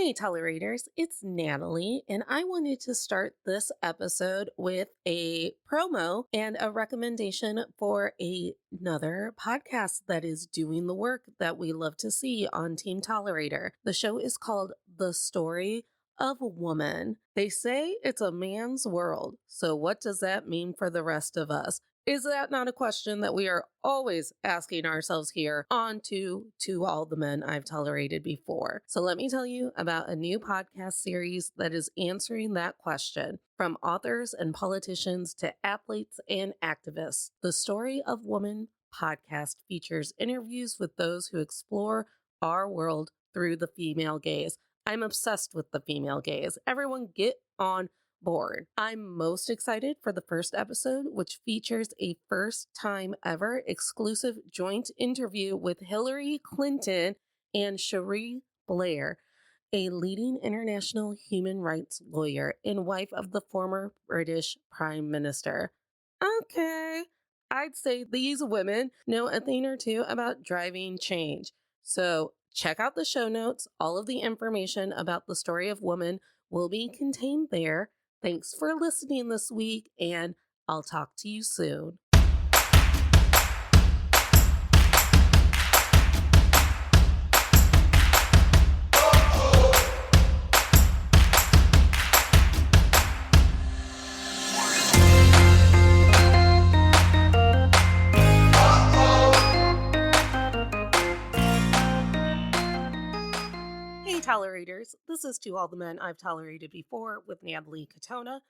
Hey, tolerators, it's Natalie, and I wanted to start this episode with a promo and a recommendation for another podcast that is doing the work that we love to see on Team Tolerator. The show is called The Story of a Woman. They say it's a man's world, so what does that mean for the rest of us? Is that not a question that we are always asking ourselves here on To All the Men I've Tolerated Before? So let me tell you about a new podcast series that is answering that question. From authors and politicians to athletes and activists, the Story of Woman podcast features interviews with those who explore our world through the female gaze. I'm obsessed with the female gaze. Everyone get on board. I'm most excited for the first episode, which features a first time ever exclusive joint interview with Hillary Clinton and Cherie Blair, a leading international human rights lawyer and wife of the former British Prime Minister. Okay, I'd say these women know a thing or two about driving change. So check out the show notes. All of the information about the story of woman will be contained there. Thanks for listening this week, and I'll talk to you soon. Hey, tolerators. This is To All the Men I've Tolerated Before with Natalie Katona,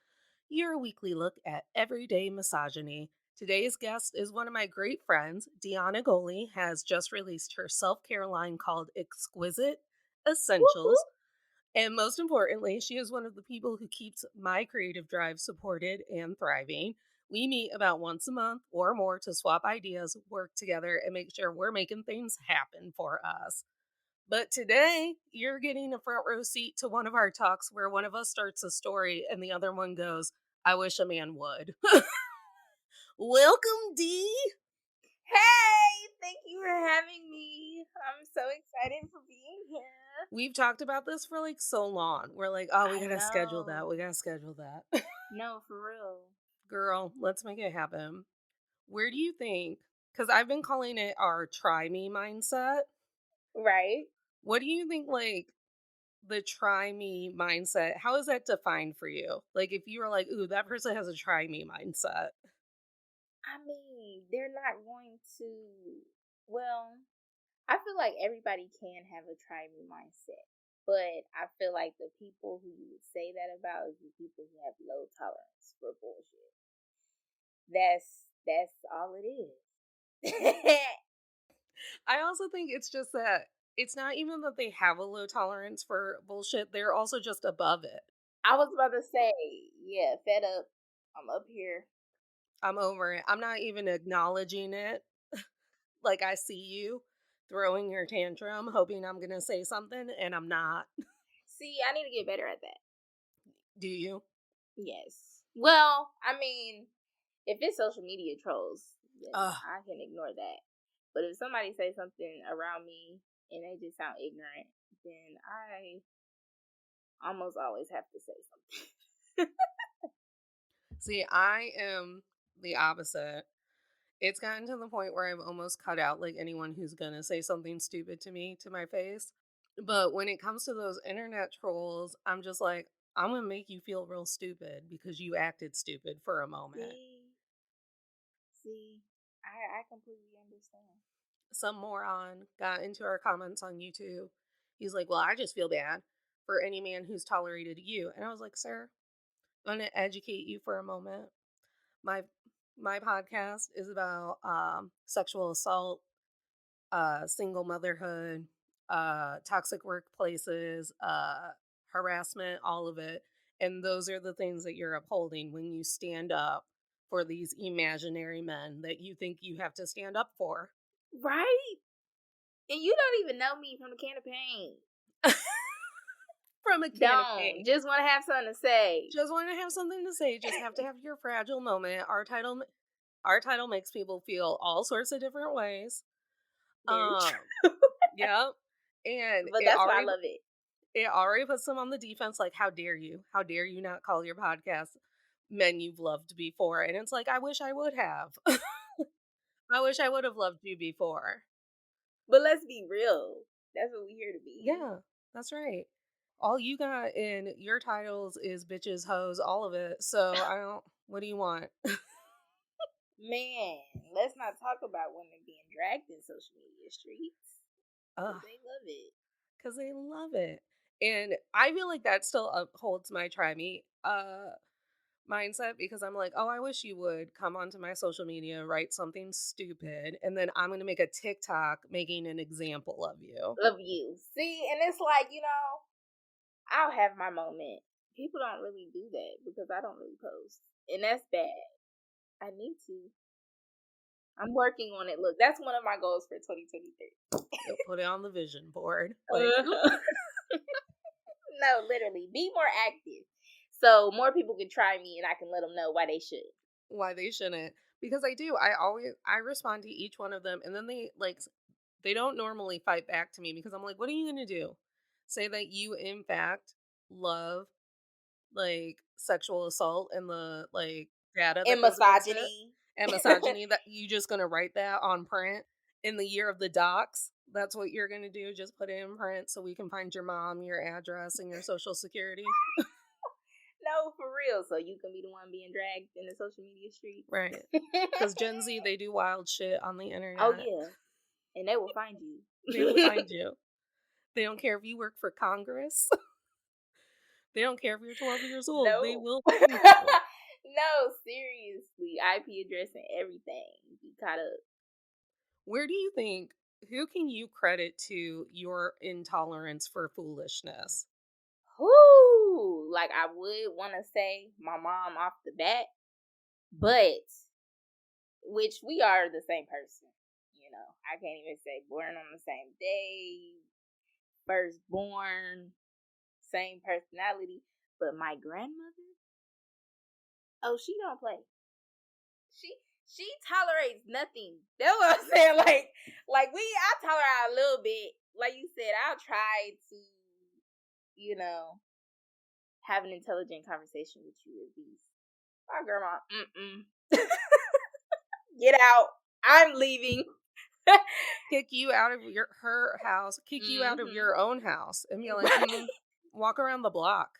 your weekly look at everyday misogyny. Today's guest is one of my great friends. Dionna Goley has just released her self-care line called Exquisite Essentials. And most importantly, she is one of the people who keeps my creative drive supported and thriving. We meet about once a month or more to swap ideas, work together, and make sure we're making things happen for us. But today, you're getting a front row seat to one of our talks where one of us starts a story and the other one goes, I wish a man would. Welcome, D. Hey, thank you for having me. I'm so excited for being here. We've talked about this for like so long. We're like, oh, we gotta schedule that. We gotta schedule that. No, for real. Girl, let's make it happen. Where do you think, because I've been calling it our try me mindset. Right? What do you think, like, the try me mindset, how is that defined for you? Like, if you were like, ooh, that person has a try me mindset. I mean, they're not going to. Well, I feel like everybody can have a try me mindset. But I feel like the people who you would say that about is the people who have low tolerance for bullshit. That's all it is. I also think it's just that it's not even that they have a low tolerance for bullshit, they're also just above it. I was about to say, yeah, fed up. I'm up here. I'm over it. I'm not even acknowledging it. Like, I see you throwing your tantrum, hoping I'm gonna say something, and I'm not. See, I need to get better at that. Do you? Yes. Well, I mean, if it's social media trolls, then I can ignore that. But if somebody says something around me and they just sound ignorant, then I almost always have to say something. See, I am the opposite. It's gotten to the point where I've almost cut out like anyone who's gonna say something stupid to me to my face. But when it comes to those internet trolls, I'm just like, I'm gonna make you feel real stupid because you acted stupid for a moment. See, I completely understand. Some moron got into our comments on YouTube. He's like, well, I just feel bad for any man who's tolerated you. And I was like, sir, I'm gonna educate you for a moment. My podcast is about sexual assault, single motherhood, toxic workplaces, harassment, all of it. And those are the things that you're upholding when you stand up for these imaginary men that you think you have to stand up for. Right? And you don't even know me from a can of paint. From a can of paint. Just want to have something to say. Just want to have something to say. Just have to have your fragile moment. Our title makes people feel all sorts of different ways. Very Yep. And but that's why I love it. It already puts them on the defense, like, how dare you? How dare you not call your podcast Men You've Loved Before? And it's like, I wish I would have. I wish I would have loved you before. But let's be real. That's what we're here to be. Yeah, that's right. All you got in your titles is bitches, hoes, all of it. So what do you want? Man, let's not talk about women being dragged in social media streets. Ugh. They love it. Because they love it. And I feel like that still upholds my try me mindset, because I'm like, oh, I wish you would come onto my social media, write something stupid, and then I'm going to make a TikTok making an example of you. Of you. See, and it's like, I'll have my moment. People don't really do that because I don't really post. And that's bad. I need to. I'm working on it. Look, that's one of my goals for 2023. You'll put it on the vision board. Like, no, literally. Be more active. So more people can try me and I can let them know why they should. Why they shouldn't. Because I do. I respond to each one of them, and then they don't normally fight back to me, because I'm like, what are you going to do? Say that you, in fact, love, like, sexual assault and the, like, data that And goes against it? misogyny. And misogyny, that you just going to write that on print in the year of the docs? That's what you're going to do? Just put it in print so we can find your mom, your address, and your social security? No, for real. So you can be the one being dragged in the social media street. Right. Because Gen Z, they do wild shit on the internet. Oh, yeah. And they will find you. They will find you. They don't care if you work for Congress. They don't care if you're 12 years old. No. They will find you. No, seriously. IP address and everything. Be caught up. Where do you think, who can you credit to your intolerance for foolishness? Whoo! Like, I would want to say my mom off the bat, but, which we are the same person. I can't even say born on the same day, firstborn, same personality, but my grandmother, oh, she don't play. She tolerates nothing. That's what I'm saying. I tolerate a little bit. Like you said, I'll try to, have an intelligent conversation with you at least. My grandma, get out. I'm leaving. Kick you out of her house, kick you out of your own house, and be like, walk around the block.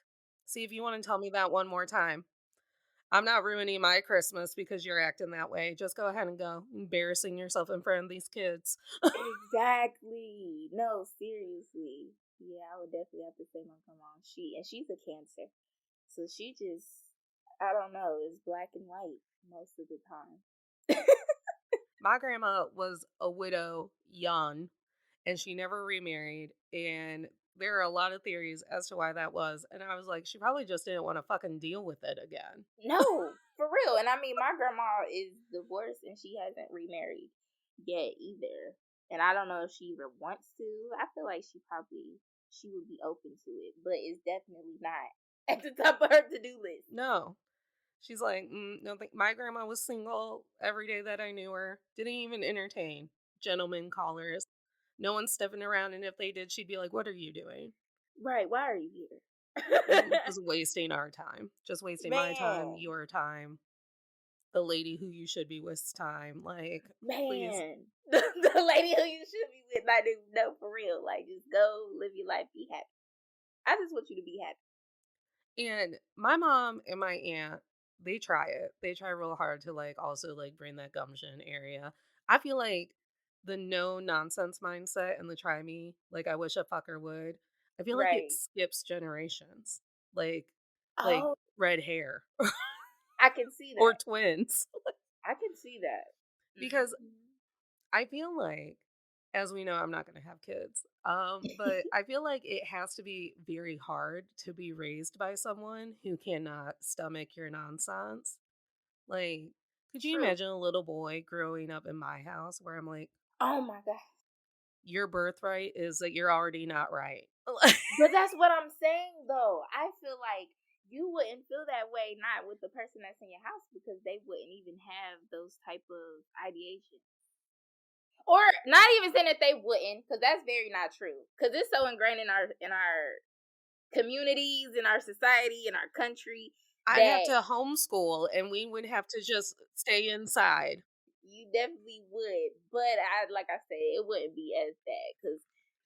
See if you want to tell me that one more time. I'm not ruining my Christmas because you're acting that way. Just go ahead and go. Embarrassing yourself in front of these kids. Exactly. No, seriously. Yeah, I would definitely have to say my grandma. She's a Cancer. So she just, I don't know, is black and white most of the time. My grandma was a widow young, and she never remarried, and there are a lot of theories as to why that was, and I was like, she probably just didn't want to fucking deal with it again. No, for real. And I mean, my grandma is divorced and she hasn't remarried yet either. And I don't know if she even wants to. I feel like she would be open to it, but it's definitely not at the top of her to-do list. No. She's like, no, my grandma was single every day that I knew her. Didn't even entertain gentlemen callers. No one's stepping around, and if they did, she'd be like, what are you doing? Right, why are you here? Just wasting our time. Just wasting my time, your time, the lady who you should be with's time. Like, please. The lady who you should be with. Like, no, for real. Like, just go live your life, be happy. I just want you to be happy. And my mom and my aunt, they try it. They try real hard to, like, also, like, bring that gumption area. I feel like the no nonsense mindset and the try me, like, I wish a fucker would, I feel like it skips generations. Like red hair. I can see that. Or twins. I can see that. Because I feel like, as we know, I'm not going to have kids. But I feel like it has to be very hard to be raised by someone who cannot stomach your nonsense. Like, could you imagine a little boy growing up in my house where I'm like, oh my God, your birthright is that you're already not right. But that's what I'm saying, though. I feel like you wouldn't feel that way not with the person that's in your house because they wouldn't even have those type of ideations. Or not even saying that they wouldn't, because that's very not true. Because it's so ingrained in our communities in our society, in our country, I'd have that to homeschool and we would have to just stay inside. you definitely would. But like I said, it wouldn't be as bad because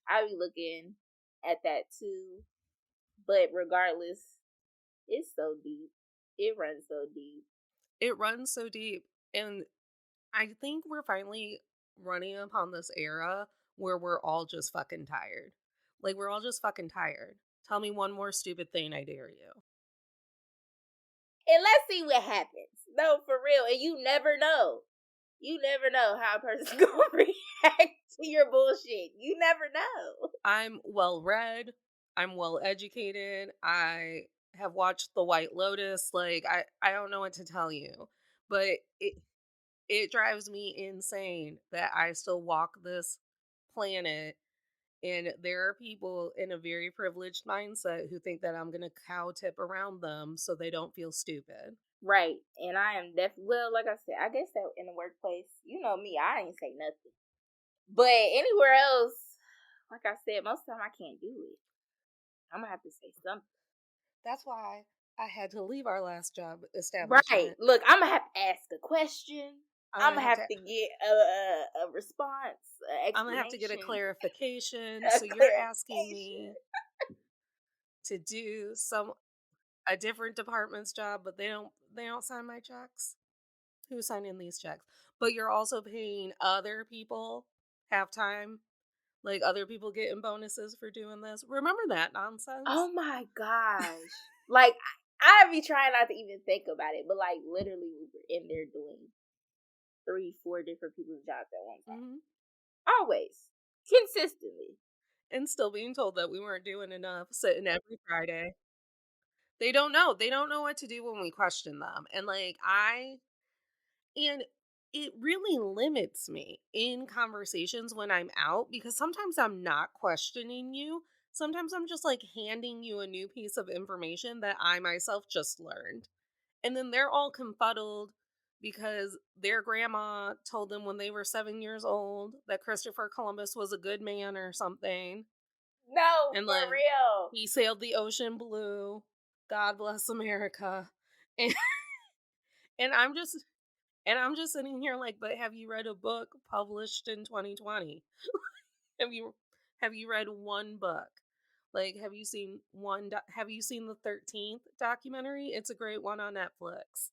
I be looking at that too. But regardless, it's so deep. It runs so deep. It runs so deep. And I think we're finally running upon this era where we're all just fucking tired. Like, we're all just fucking tired. Tell me one more stupid thing, I dare you. And let's see what happens. No, for real. And you never know. You never know how a person's gonna react to your bullshit. You never know. I'm well read. I'm well educated. I have watched The White Lotus. Like, I don't know what to tell you. But it drives me insane that I still walk this planet and there are people in a very privileged mindset who think that I'm going to cow tip around them so they don't feel stupid. Right. And I am definitely, well, like I said, I guess that in the workplace, you know me, I ain't say nothing. But anywhere else, like I said, most of the time I can't do it. I'm going to have to say something. That's why I had to leave our last job Right. establishment. Look, I'm going to have to ask a question. I'm going to have to get a response, I'm going to have to get a clarification. A So you're asking me to do a different department's job, but they don't sign my checks. Who's signing these checks? But you're also paying other people half time. Like, other people getting bonuses for doing this. Remember that nonsense? Oh my gosh. Like, I be trying not to even think about it, but like literally we were in there doing 3-4 different people's jobs at one time. Mm-hmm. Always. Consistently. And still being told that we weren't doing enough, sitting every Friday. They don't know. They don't know what to do when we question them. And and it really limits me in conversations when I'm out because sometimes I'm not questioning you. Sometimes I'm just like handing you a new piece of information that I myself just learned. And then they're all confuddled because their grandma told them when they were 7 years old that Christopher Columbus was a good man or something. No, And for like real. he sailed the ocean blue. God bless America. And and I'm just sitting here like, but have you read a book published in 2020? have you have you read one book? Like, have you seen have you seen the 13th documentary? It's a great one on Netflix.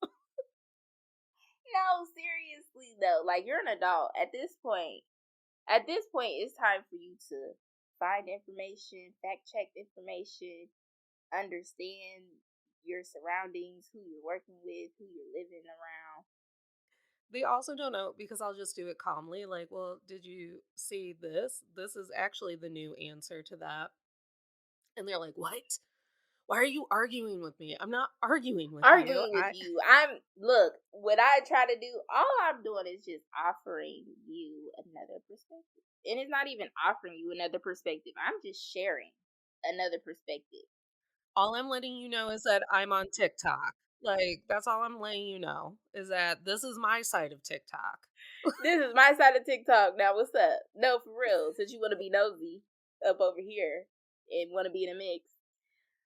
No, seriously though. Like, you're an adult. At this point, it's time for you to find information, fact check information, understand your surroundings, who you're working with, who you're living around. They also don't know because I'll just do it calmly. Like, well, did you see this? This is actually the new answer to that. And they're like, what? Why are you arguing with me? I'm not arguing with you. Look, what I try to do, all I'm doing is just offering you another perspective. And it's not even offering you another perspective. I'm just sharing another perspective. All I'm letting you know is that I'm on TikTok. Like, that's all I'm letting you know is that this is my side of TikTok. This is my side of TikTok. Now, what's up? No, for real. Since you want to be nosy up over here and want to be in a mix.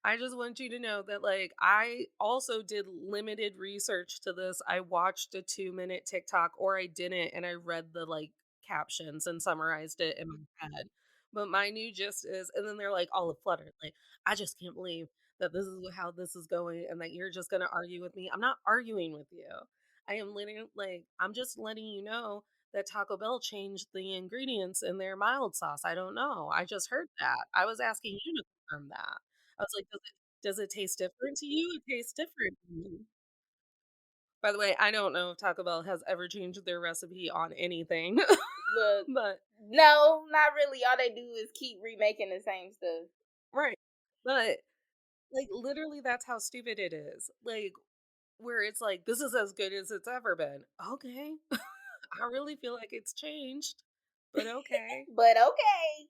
I just want you to know that, like, I also did limited research to this. I watched a 2-minute TikTok, or I didn't, and I read the, like, captions and summarized it in my head. But my new gist is, and then they're, like, all fluttered. Like, I just can't believe that this is how this is going and that you're just going to argue with me. I'm not arguing with you. I am letting, like, I'm just letting you know that Taco Bell changed the ingredients in their mild sauce. I don't know. I just heard that. I was asking you to confirm that. I was like, does it taste different to you? It tastes different to me. By the way, I don't know if Taco Bell has ever changed their recipe on anything. Look, but no, not really. All they do is keep remaking the same stuff. right. But like literally that's how stupid it is. Like where it's like this is as good as it's ever been. Okay. I really feel like it's changed. But okay. But okay.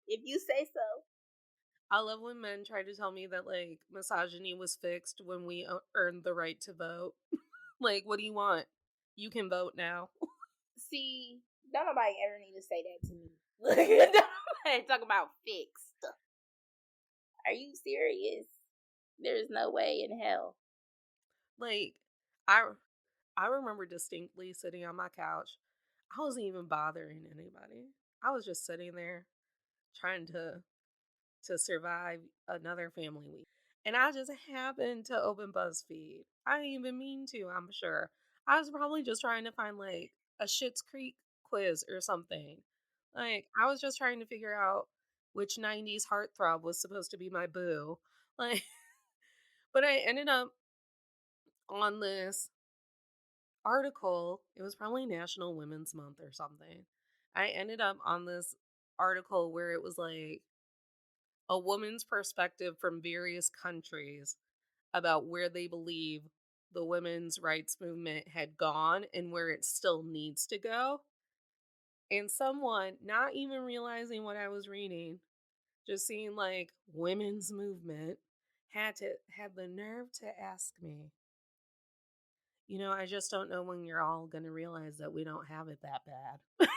If you say so. I love when men try to tell me that like misogyny was fixed when we earned the right to vote. Like, what do you want? You can vote now. See, don't nobody ever need to say that to me. Don't nobody talk about fixed. Are you serious? There's no way in hell. Like, I I remember distinctly sitting on my couch. I wasn't even bothering anybody. I was just sitting there trying to survive another family week. And I just happened to open BuzzFeed. I didn't even mean to, I'm sure. I was probably just trying to find like a Schitt's Creek quiz or something. Like, I was just trying to figure out which 90s heartthrob was supposed to be my boo. Like, but I ended up on this article. It was probably National Women's Month or something. I ended up on this article where it was like a woman's perspective from various countries about where they believe the women's rights movement had gone and where it still needs to go. And someone, not even realizing what I was reading, just seeing like women's movement, had the nerve to ask me, I just don't know when you're all gonna realize that we don't have it that bad.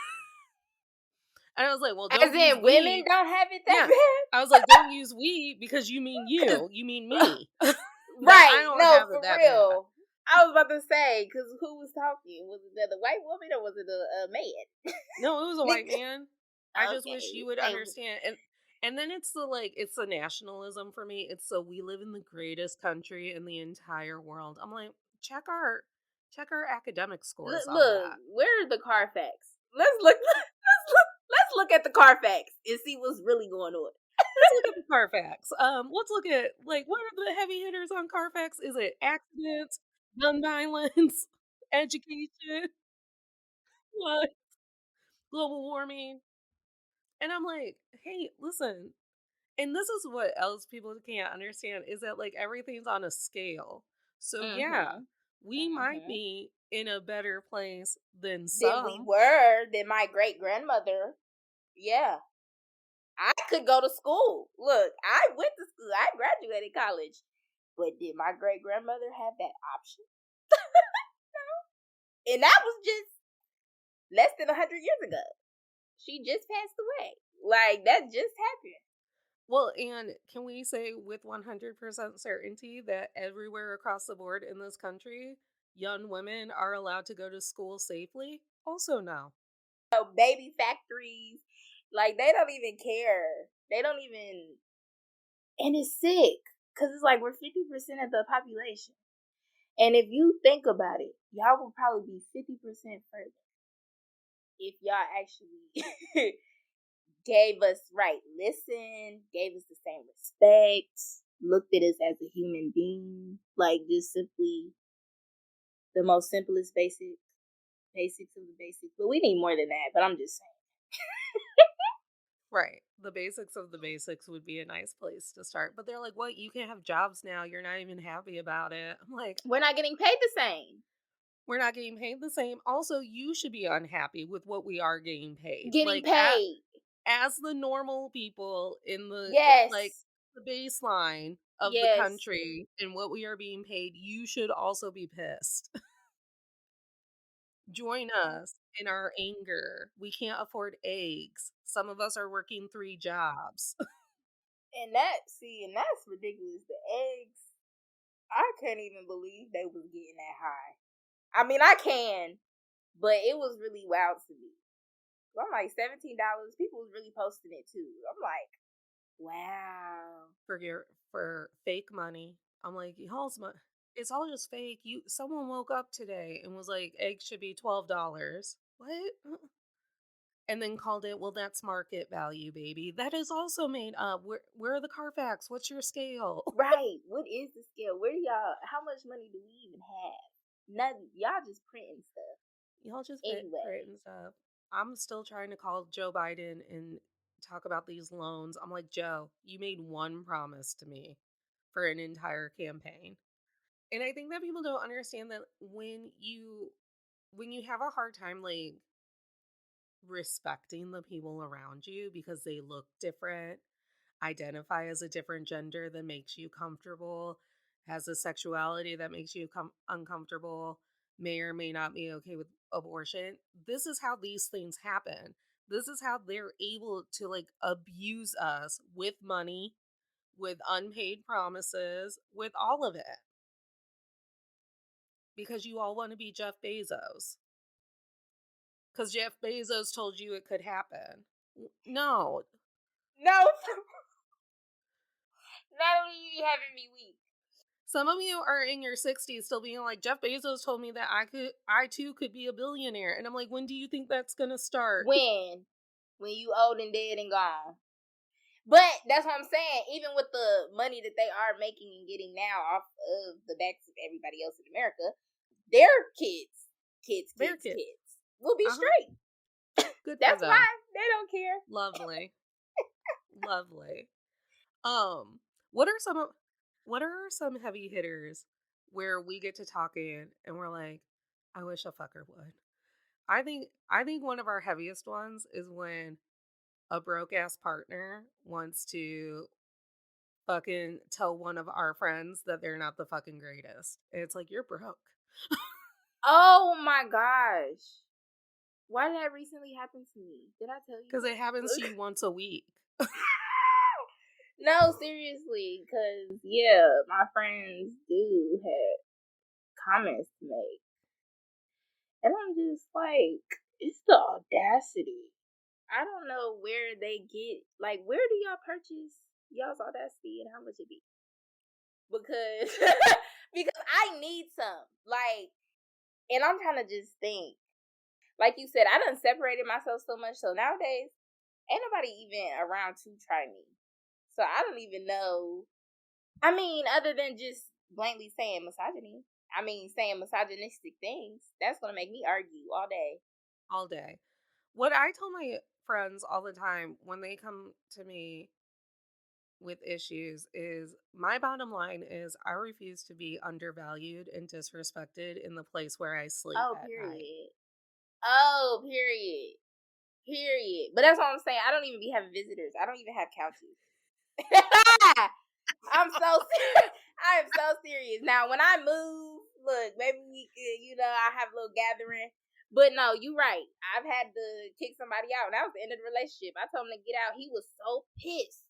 And I was like, well, As don't use in, women we. don't have it that Yeah. bad? I was like, don't use we because you mean you. You mean me. That I Right. don't No, have it for that bad. real. I was about to say, because who was talking? Was it the white woman or was it a man? No, it was a white man. I just wish you Okay. would Hey, understand. And then it's the nationalism for me. It's the we live in the greatest country in the entire world. I'm like, check our academic scores on look, that. where are the Carfax? Let's look. Let's look at the Carfax and see what's really going on. Let's look at the Carfax. Let's look at like what are the heavy hitters on Carfax? Is it accidents, gun violence, education, what, global warming? And I'm like, hey, listen. And this is what else people can't understand is that like everything's on a scale. So yeah, Mm-hmm. we might Mm-hmm. be in a better place than Than we some. were, than my great grandmother. Yeah. I could go to school. Look, I went to school. I graduated college. But did my great grandmother have that option? And that was just less than 100 years ago. She just passed away. Like, that just happened. Well, and can we say with 100% certainty that everywhere across the board in this country, young women are allowed to go to school safely? Also, no. So baby factories, like, they don't even care. They don't even. And it's sick. Because it's like we're 50% of the population. And if you think about it, y'all will probably be 50% further if y'all actually gave us listen, gave us the same respect, looked at us as a human being, like just simply the most simplest basics of the basics. But we need more than that. But I'm just saying. Right. The basics of the basics would be a nice place to start. But they're like, what? You can have jobs now. You're not even happy about it. I'm like, We're not getting paid the same. we're not getting paid the same. Also, you should be unhappy with what we are getting paid. Getting Like, paid. as the normal people in the like Yes. the baseline of the Yes. country and what we are being paid, you should also be pissed. Join us in our anger. We can't afford eggs. Some of us are working 3 jobs. And that's ridiculous. The eggs, I can't even believe they was getting that high. I mean, I can, but it was really wild to me. So I'm like $17. People was really posting it too. I'm like, wow. For fake money. I'm like, it's all just fake. Someone woke up today and was like, eggs should be $12. What? And then called it, well, that's market value, baby. That is also made up. Where are the Carfax? What's your scale? Right. What is the scale? Where do y'all? How much money do we even have? Nothing. Y'all just printing stuff. Y'all just Anyway. and stuff. I'm still trying to call Joe Biden and talk about these loans. I'm like, Joe, you made one promise to me for an entire campaign. And I think that people don't understand that when you have a hard time like respecting the people around you because they look different, identify as a different gender that makes you comfortable, has a sexuality that makes you uncomfortable, may or may not be okay with abortion. This is how these things happen. This is how they're able to like abuse us with money, with unpaid promises, with all of it. Because you all want to be Jeff Bezos. Because Jeff Bezos told you it could happen. No. No. Natalie, you having me weak. Some of you are in your 60s still being like, Jeff Bezos told me that I too could be a billionaire. And I'm like, when do you think that's going to start? When you old and dead and gone. But that's what I'm saying. Even with the money that they are making and getting now off of the backs of everybody else in America, their kids will be straight. Good. That's why they don't care. Lovely. Lovely. What are some heavy hitters where we get to talking and we're like, I wish a fucker would. I think one of our heaviest ones is when a broke ass partner wants to fucking tell one of our friends that they're not the fucking greatest. And it's like, you're broke. Oh my gosh. Why did that recently happen to me? Did I tell you? Because it happens to you once a week. No, seriously. Because, yeah, my friends do have comments to make. And I'm just like, it's the audacity. I don't know where they get, like, where do y'all purchase y'all's Audacity and how much it be? Because I need some. Like, and I'm trying to just think. Like you said, I done separated myself so much. So nowadays, ain't nobody even around to try me. So I don't even know. I mean, other than just blankly saying misogyny. I mean, saying misogynistic things. That's going to make me argue all day. All day. What I tell my friends all the time when they come to me with issues is my bottom line is I refuse to be undervalued and disrespected in the place where I sleep at night. Oh, period. Period. But that's what I'm saying. I don't even be having visitors. I don't even have couches. I'm so serious. I am so serious. Now, when I move, look, maybe we could, I have a little gathering. But no, you're right. I've had to kick somebody out. And that was the end of the relationship. I told him to get out. He was so pissed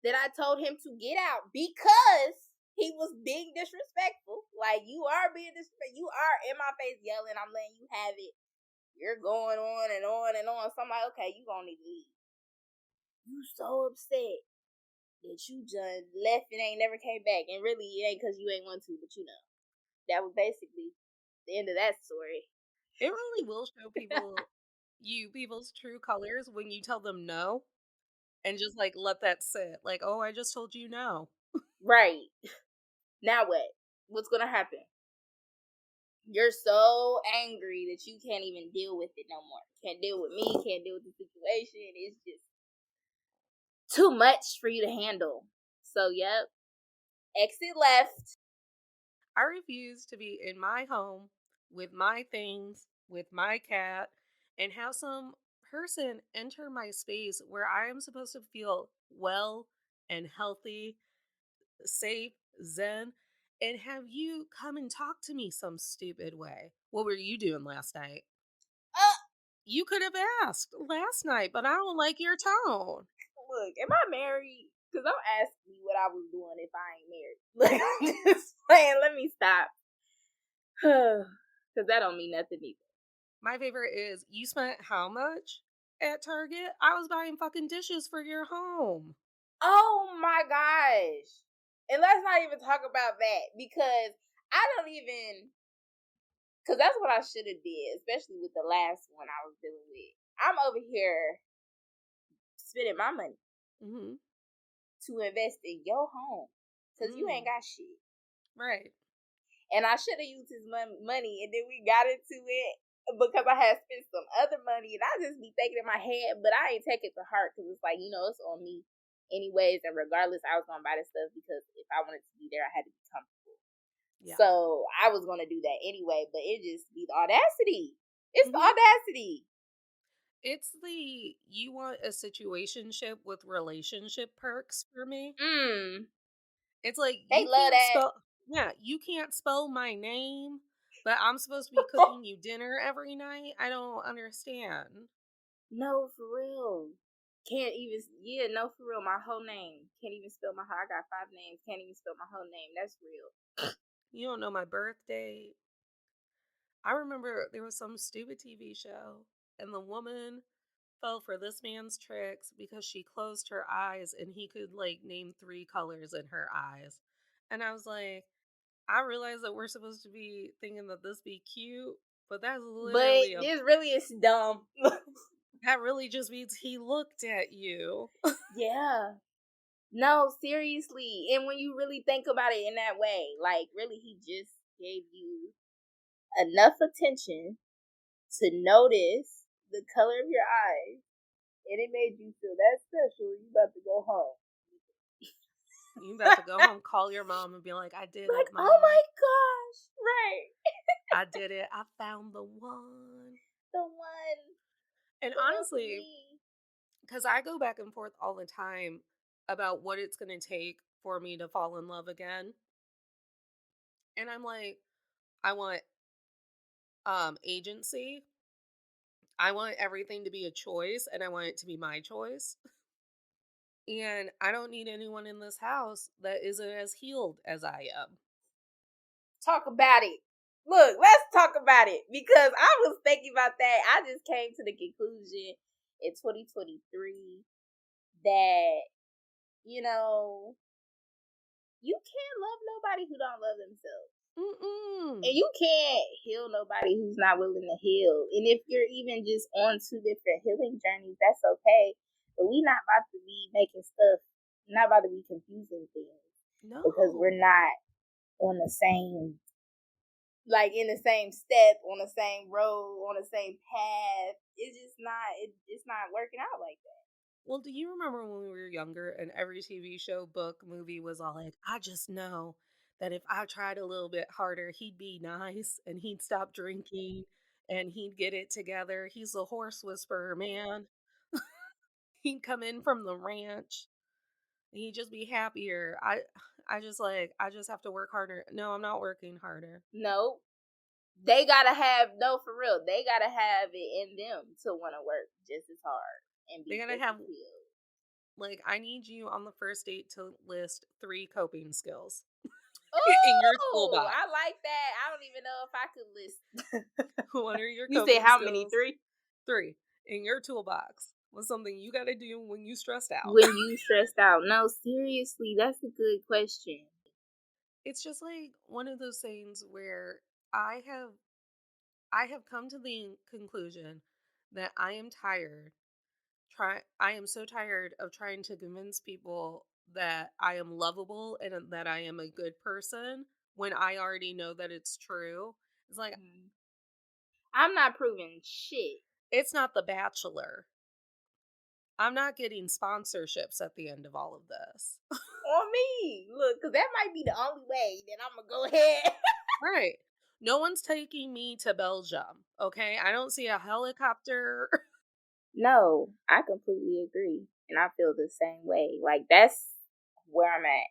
that I told him to get out because he was being disrespectful. Like, you are being disrespectful. You are in my face yelling. I'm letting you have it. You're going on and on and on. So I'm like, okay, you gonna need to leave. You so upset that you just left and ain't never came back. And really, it ain't because you ain't want to, but that was basically the end of that story. It really will show people's true colors when you tell them no and just like let that sit. Like, oh, I just told you no. Right. Now what? What's gonna happen? You're so angry that you can't even deal with it no more. Can't deal with me, can't deal with the situation. It's just too much for you to handle. So, yep. Exit left. I refuse to be in my home with my things, with my cat, and have some person enter my space where I am supposed to feel well and healthy, safe, zen, and have you come and talk to me some stupid way. What were you doing last night? You could have asked last night, but I don't like your tone. Look, am I married? Because don't ask me what I was doing if I ain't married. Like, I'm just playing. Let me stop. Because that don't mean nothing either. My favorite is, you spent how much at Target? I was buying fucking dishes for your home. Oh my gosh. And let's not even talk about that because I don't even, because that's what I should have did, especially with the last one I was dealing with. I'm over here spending my money to invest in your home because you ain't got shit. Right. And I should have used his money, and then we got into it because I had spent some other money, and I just be thinking in my head, but I ain't take it to heart because it's like, it's on me anyways, and regardless, I was going to buy this stuff because if I wanted to be there, I had to be comfortable. Yeah. So I was going to do that anyway, but it just be the audacity. It's the audacity. It's the, you want a situationship with relationship perks for me. It's like, they love that. You can't spell my name, but I'm supposed to be cooking you dinner every night. I don't understand. No, for real. Can't even, no, for real, my whole name. Can't even spell my whole, I got 5 names, can't even spell my whole name. That's real. You don't know my birthday. I remember there was some stupid TV show, and the woman fell for this man's tricks because she closed her eyes and he could like name 3 colors in her eyes. And I was like, I realize that we're supposed to be thinking that this be cute, but that's But literally this really is dumb. that really just means he looked at you. Yeah. No, seriously. And when you really think about it in that way, like, really, he just gave you enough attention to notice the color of your eyes, and it made you feel that special. You about to go home. You about to go home, call your mom, and be like, I did Like, it, oh Mom. my gosh, right. I did it. I found the one. The one. And The one for honestly, me. because I go back and forth all the time about what it's going to take for me to fall in love again. And I'm like, I want agency. I want everything to be a choice and I want it to be my choice. And I don't need anyone in this house that isn't as healed as I am. Talk about it. Look, let's talk about it. Because I was thinking about that. I just came to the conclusion in 2023 that, you know, you can't love nobody who don't love themselves. Mm-mm. And you can't heal nobody who's not willing to heal. And if you're even just on 2 different healing journeys, that's okay. But we not about to be making stuff, not about to be confusing things. Because we're No. not on the same, like in the same step, on the same road, on the same path. It's just not, it's not working out like that. Well, do you remember when we were younger and every TV show, book, movie was all like, I just know that if I tried a little bit harder, he'd be nice and he'd stop drinking and he'd get it together. He's the horse whisperer, man. He'd come in from the ranch. He'd just be happier. I just have to work harder. No, I'm not working harder. No, they gotta have, no, for real, they gotta have it in them to want to work just as hard and They be gotta just have, as healed. like, I need you on the first date to list 3 coping skills in your Oh, toolbox. I like that. I don't even know if I could list. What are your You say coping how many? skills? 3? 3 in your toolbox. What's something you got to do when you stressed out? When you stressed out. No, seriously, that's a good question. It's just like one of those things where I have I have come to the conclusion that I am tired. I am so tired of trying to convince people that I am lovable and that I am a good person when I already know that it's true. It's like I'm not proving shit. it's not The Bachelor. I'm not getting sponsorships at the end of all of this. On me. Look, because that might be the only way that I'm going to go ahead. Right. No one's taking me to Belgium, okay? I don't see a helicopter. No, I completely agree. And I feel the same way. Like, that's where I'm at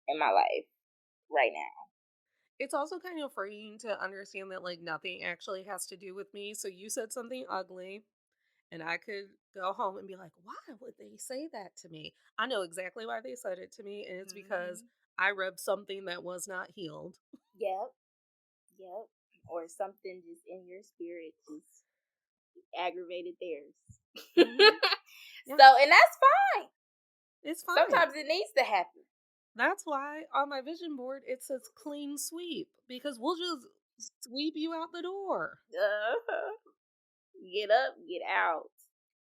in my life right now. It's also kind of freeing to understand that, like, nothing actually has to do with me. So you said something ugly, and I could go home and be like, why would they say that to me? I know exactly why they said it to me, and it's because I rubbed something that was not healed. Yep. Yep. Or something just in your spirit just aggravated theirs. Mm-hmm. Yeah, So, and that's fine. it's fine. Sometimes it needs to happen. That's why on my vision board it says clean sweep because we'll just sweep you out the door. Get up, get out.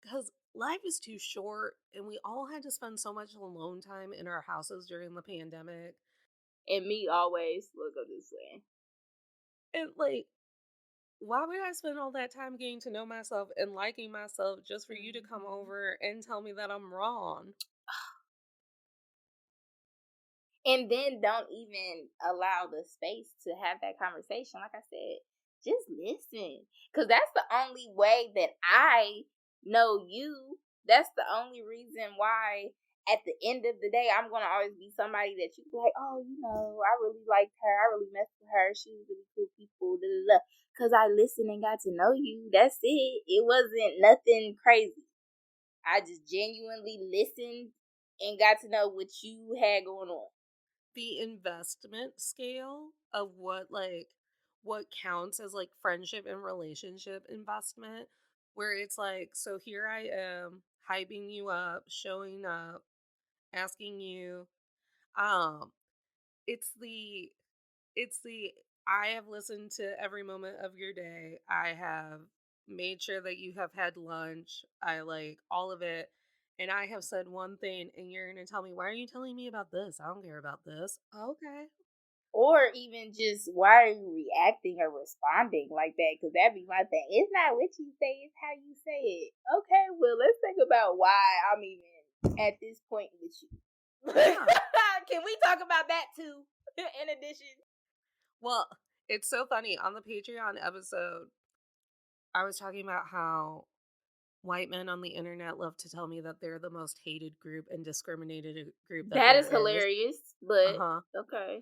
Because life is too short and we all had to spend so much alone time in our houses during the pandemic. And me always look up this way. And like, why would I spend all that time getting to know myself and liking myself just for you to come over and tell me that I'm wrong? And then don't even allow the space to have that conversation. Like I said, just listen. Because that's the only way that I know you. That's the only reason why at the end of the day, I'm going to always be somebody that you be like, oh, I really liked her. I really messed with her. She was really cool people. Because I listened and got to know you. That's it. It wasn't nothing crazy. I just genuinely listened and got to know what you had going on. The investment scale of what counts as like friendship and relationship investment, where it's like, so here I am hyping you up, showing up, asking you, um it's the it's the I have listened to every moment of your day. I have made sure that you have had lunch. I like all of it. And I have said one thing, and you're going to tell me, why are you telling me about this? I don't care about this. Okay. Or even just, why are you reacting or responding like that? Because that'd be my thing. It's not what you say, it's how you say it. Okay, well, let's think about why I'm even at this point with you. Yeah. Can we talk about that too? In addition. Well, it's so funny. On the Patreon episode, I was talking about how white men on the internet love to tell me that they're the most hated group and discriminated group that That there is is. hilarious, but Uh-huh. okay.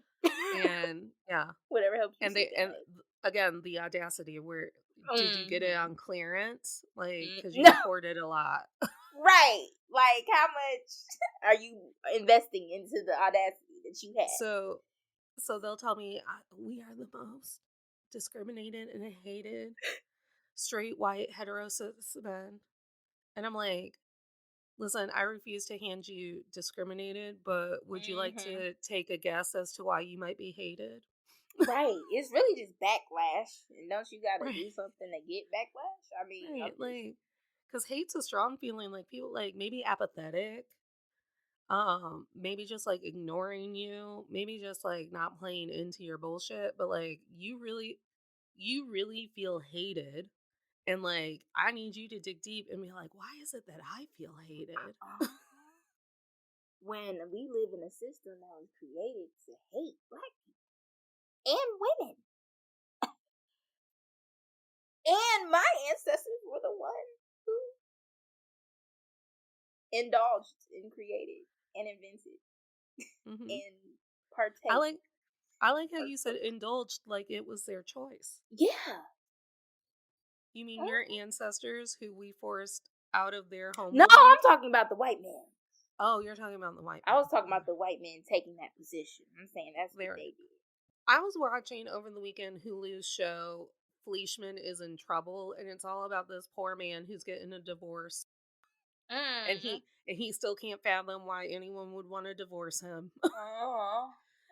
And yeah. Whatever helps you And sleep they at and night. again, the audacity where did you get it on clearance? Like, because you No, recorded a lot. right. Like, how much are you investing into the audacity that you have? So they'll tell me we are the most discriminated and hated straight white heterosexual men, and I'm like, listen, I refuse to hand you discriminated, but would you like Mm-hmm. to take a guess as to why you might be hated? Right. It's really just backlash. And don't you gotta Right, do something to get backlash? I mean, right, I'm just. like, because hate's a strong feeling. Like people, like maybe apathetic, maybe just like ignoring you, maybe just like not playing into your bullshit, but like you really feel hated, and like I need you to dig deep and be like, why is it that I feel hated? uh When we live in a system that was created to hate black people and women. And my ancestors were the ones who indulged and created and invented Hmm. and I partake. like I like how you said Partook. indulged like it was their choice. Yeah. You mean your Uh, ancestors who we forced out of their No, I'm homeland? talking about the white man. Oh, you're talking about the white I man. was talking about the white men taking that position. I'm saying that's what There. they did. I was watching over the weekend Hulu's show Fleishman is in Trouble, and it's all about this poor man who's getting a divorce, and Mm-hmm. he still can't fathom why anyone would want to divorce him. Uh-huh.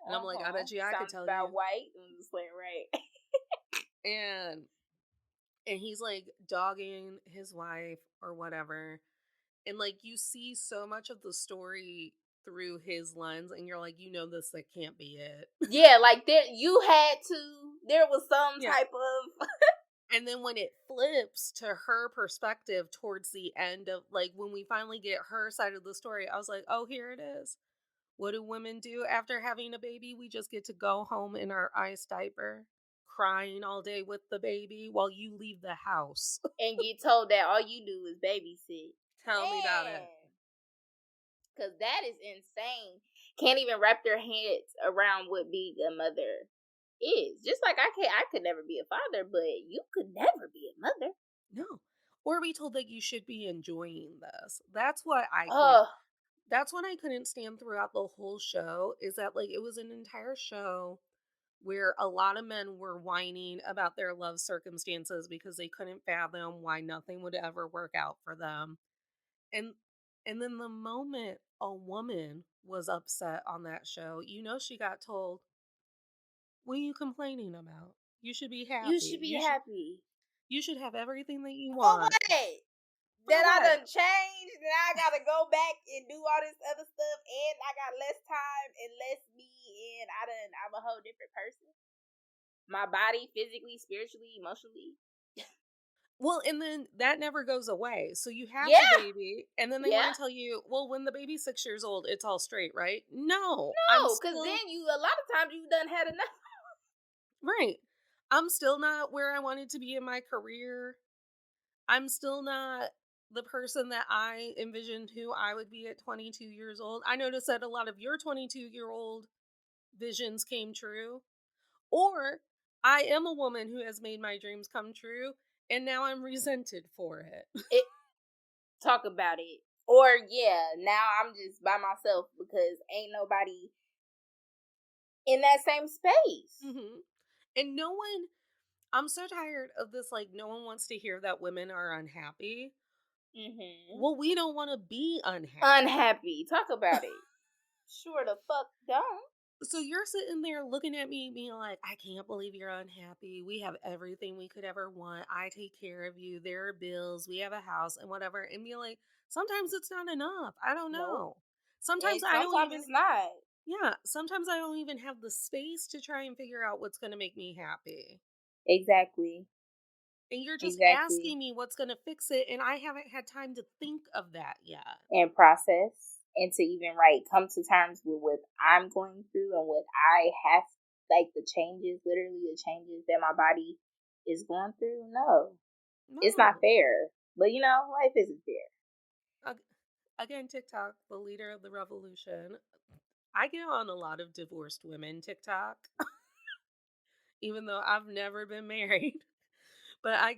And I'm like, I bet you I could Sounds tell about you. white. I'm just like, right. And he's like dogging his wife or whatever, and like you see so much of the story through his lens, and you're like, this, that can't be it. Yeah, like there was some Yeah. type of. And then when it flips to her perspective towards the end of, like, when we finally get her side of the story, I was like, oh, here it is. What do women do after having a baby? We just get to go home in our ice diaper, crying all day with the baby while you leave the house. And get told that all you do is babysit. Tell me about Man. it. Because that is insane. Can't even wrap their heads around what being a mother is. Just like I could never be a father, but you could never be a mother. No. Or be told that you should be enjoying this. That's what I can't. Oh, That's what I couldn't stand throughout the whole show, is that like it was an entire show where a lot of men were whining about their love circumstances because they couldn't fathom why nothing would ever work out for them. And then the moment a woman was upset on that show, she got told, "What are you complaining about? You should be you should happy. be happy. You should have everything that you For want." what? For That I what? done changed, and I gotta go back and do all this other stuff, and I got less time and less me, and I'm a whole different person. My body, physically, spiritually, emotionally. Well, and then that never goes away. So you have the Yeah, baby, and then they yeah. want to tell you, well, when the baby's 6 years old, it's all straight, right? No, I'm No, because still then a lot of times you done had enough. right. I'm still not where I wanted to be in my career. I'm still not the person that I envisioned who I would be at 22 years old. I noticed that a lot of your 22-year-old visions came true. Or I am a woman who has made my dreams come true, and now I'm resented for it. It, talk about it. Or, now I'm just by myself because ain't nobody in that same space. Mm-hmm. And no one, I'm so tired of this, like, no one wants to hear that women are unhappy. Mm-hmm. Well, we don't want to be unhappy. Unhappy. Talk about it. Sure the fuck don't. So you're sitting there looking at me being like, I can't believe you're unhappy. We have everything we could ever want. I take care of you. There are bills. We have a house and whatever. And be like, sometimes it's not enough. I don't Nope. know. Sometimes And I don't sometimes even, it's not. yeah, sometimes I don't even have the space to try and figure out what's going to make me happy. Exactly. And you're just Exactly. asking me what's going to fix it. And I haven't had time to think of that yet. And process. And to even come to terms with what I'm going through and what I have, like the changes that my body is going through. No. It's not No. fair. But life isn't fair. Again, TikTok, the leader of the revolution. I get on a lot of divorced women TikTok, even though I've never been married. But I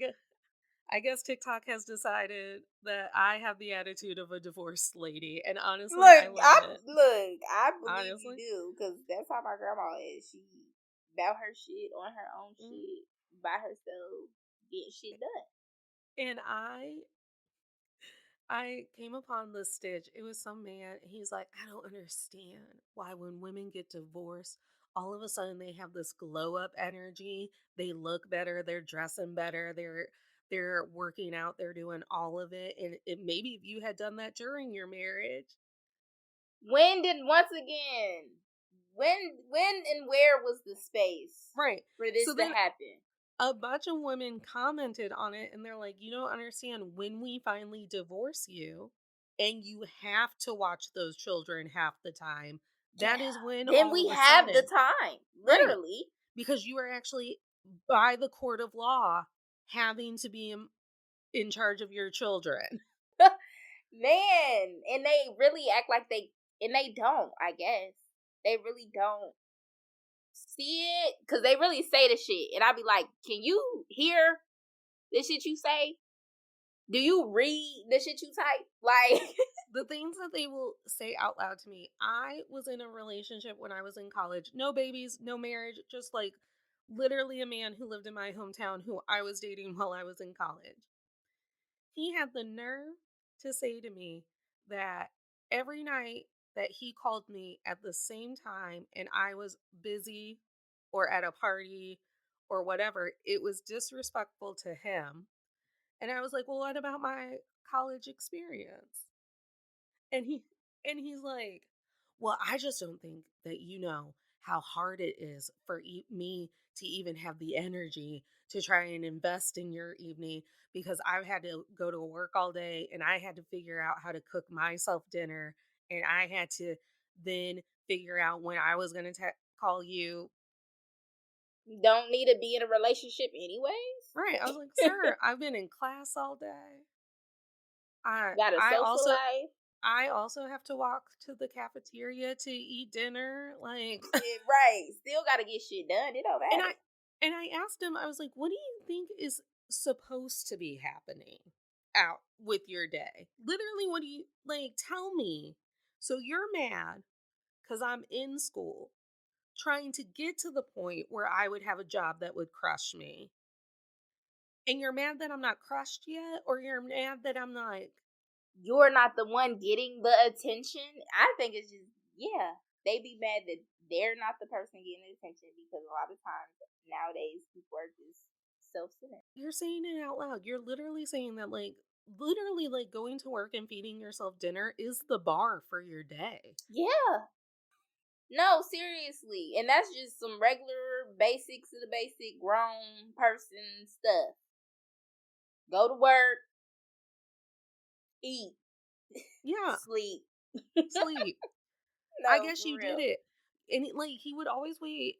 guess TikTok has decided that I have the attitude of a divorced lady, and honestly, I love it. I believe you Honestly, do, because that's how my grandma is. She about her shit on her own mm. shit by herself, getting shit done. And I came upon this stitch. It was some man. He's like, I don't understand why when women get divorced, all of a sudden they have this glow up energy. They look better. They're dressing better. They're working out. They're doing all of it. And maybe if you had done that during your marriage, Once again, when and where was the space right? for So this to then happen? a bunch of women commented on it, and they're like, you don't understand, when we finally divorce you and you have to watch those children half the time, that is when Then all we of a have the sudden, time, right, literally. because you are actually, by the court of law, having to be in charge of your children. Man, and they really act like and they don't, I guess. They really don't see it, because they really say the shit. And I be like, can you hear the shit you say? Do you read the shit you type? Like, The things that they will say out loud to me. I was in a relationship when I was in college. No babies, no marriage, just like literally a man who lived in my hometown who I was dating while I was in college. He had the nerve to say to me that every night that he called me at the same time and I was busy or at a party or whatever, it was disrespectful to him. And I was like, well, what about my college experience? And he's like, well, I just don't think that you know how hard it is for me to even have the energy to try and invest in your evening, because I've had to go to work all day and I had to figure out how to cook myself dinner, and I had to then figure out when I was going to call you. don't need to be in a relationship anyways. Right. I was like, sir, I've been in class all day. I Got a I social also life. I also have to walk to the cafeteria to eat dinner. Like, Right. Still got to get shit done. It don't and matter. I asked him, I was like, what do you think is supposed to be happening out with your day? Literally, what do you like? Tell me. So you're mad because I'm in school trying to get to the point where I would have a job that would crush me. And you're mad that I'm not crushed yet? Or you're mad that I'm like, You're not the one getting the attention. I think it's just, they be mad that they're not the person getting the attention, because a lot of times nowadays people are just self-centered. you're saying it out loud. You're literally saying that, like, literally, like, going to work and feeding yourself dinner is the bar for your day. Yeah. No, seriously. And that's just some regular basics of the basic grown person stuff. Go to work, eat, Yeah, sleep. sleep. I No, guess for you did real. it. And like, he would always wait.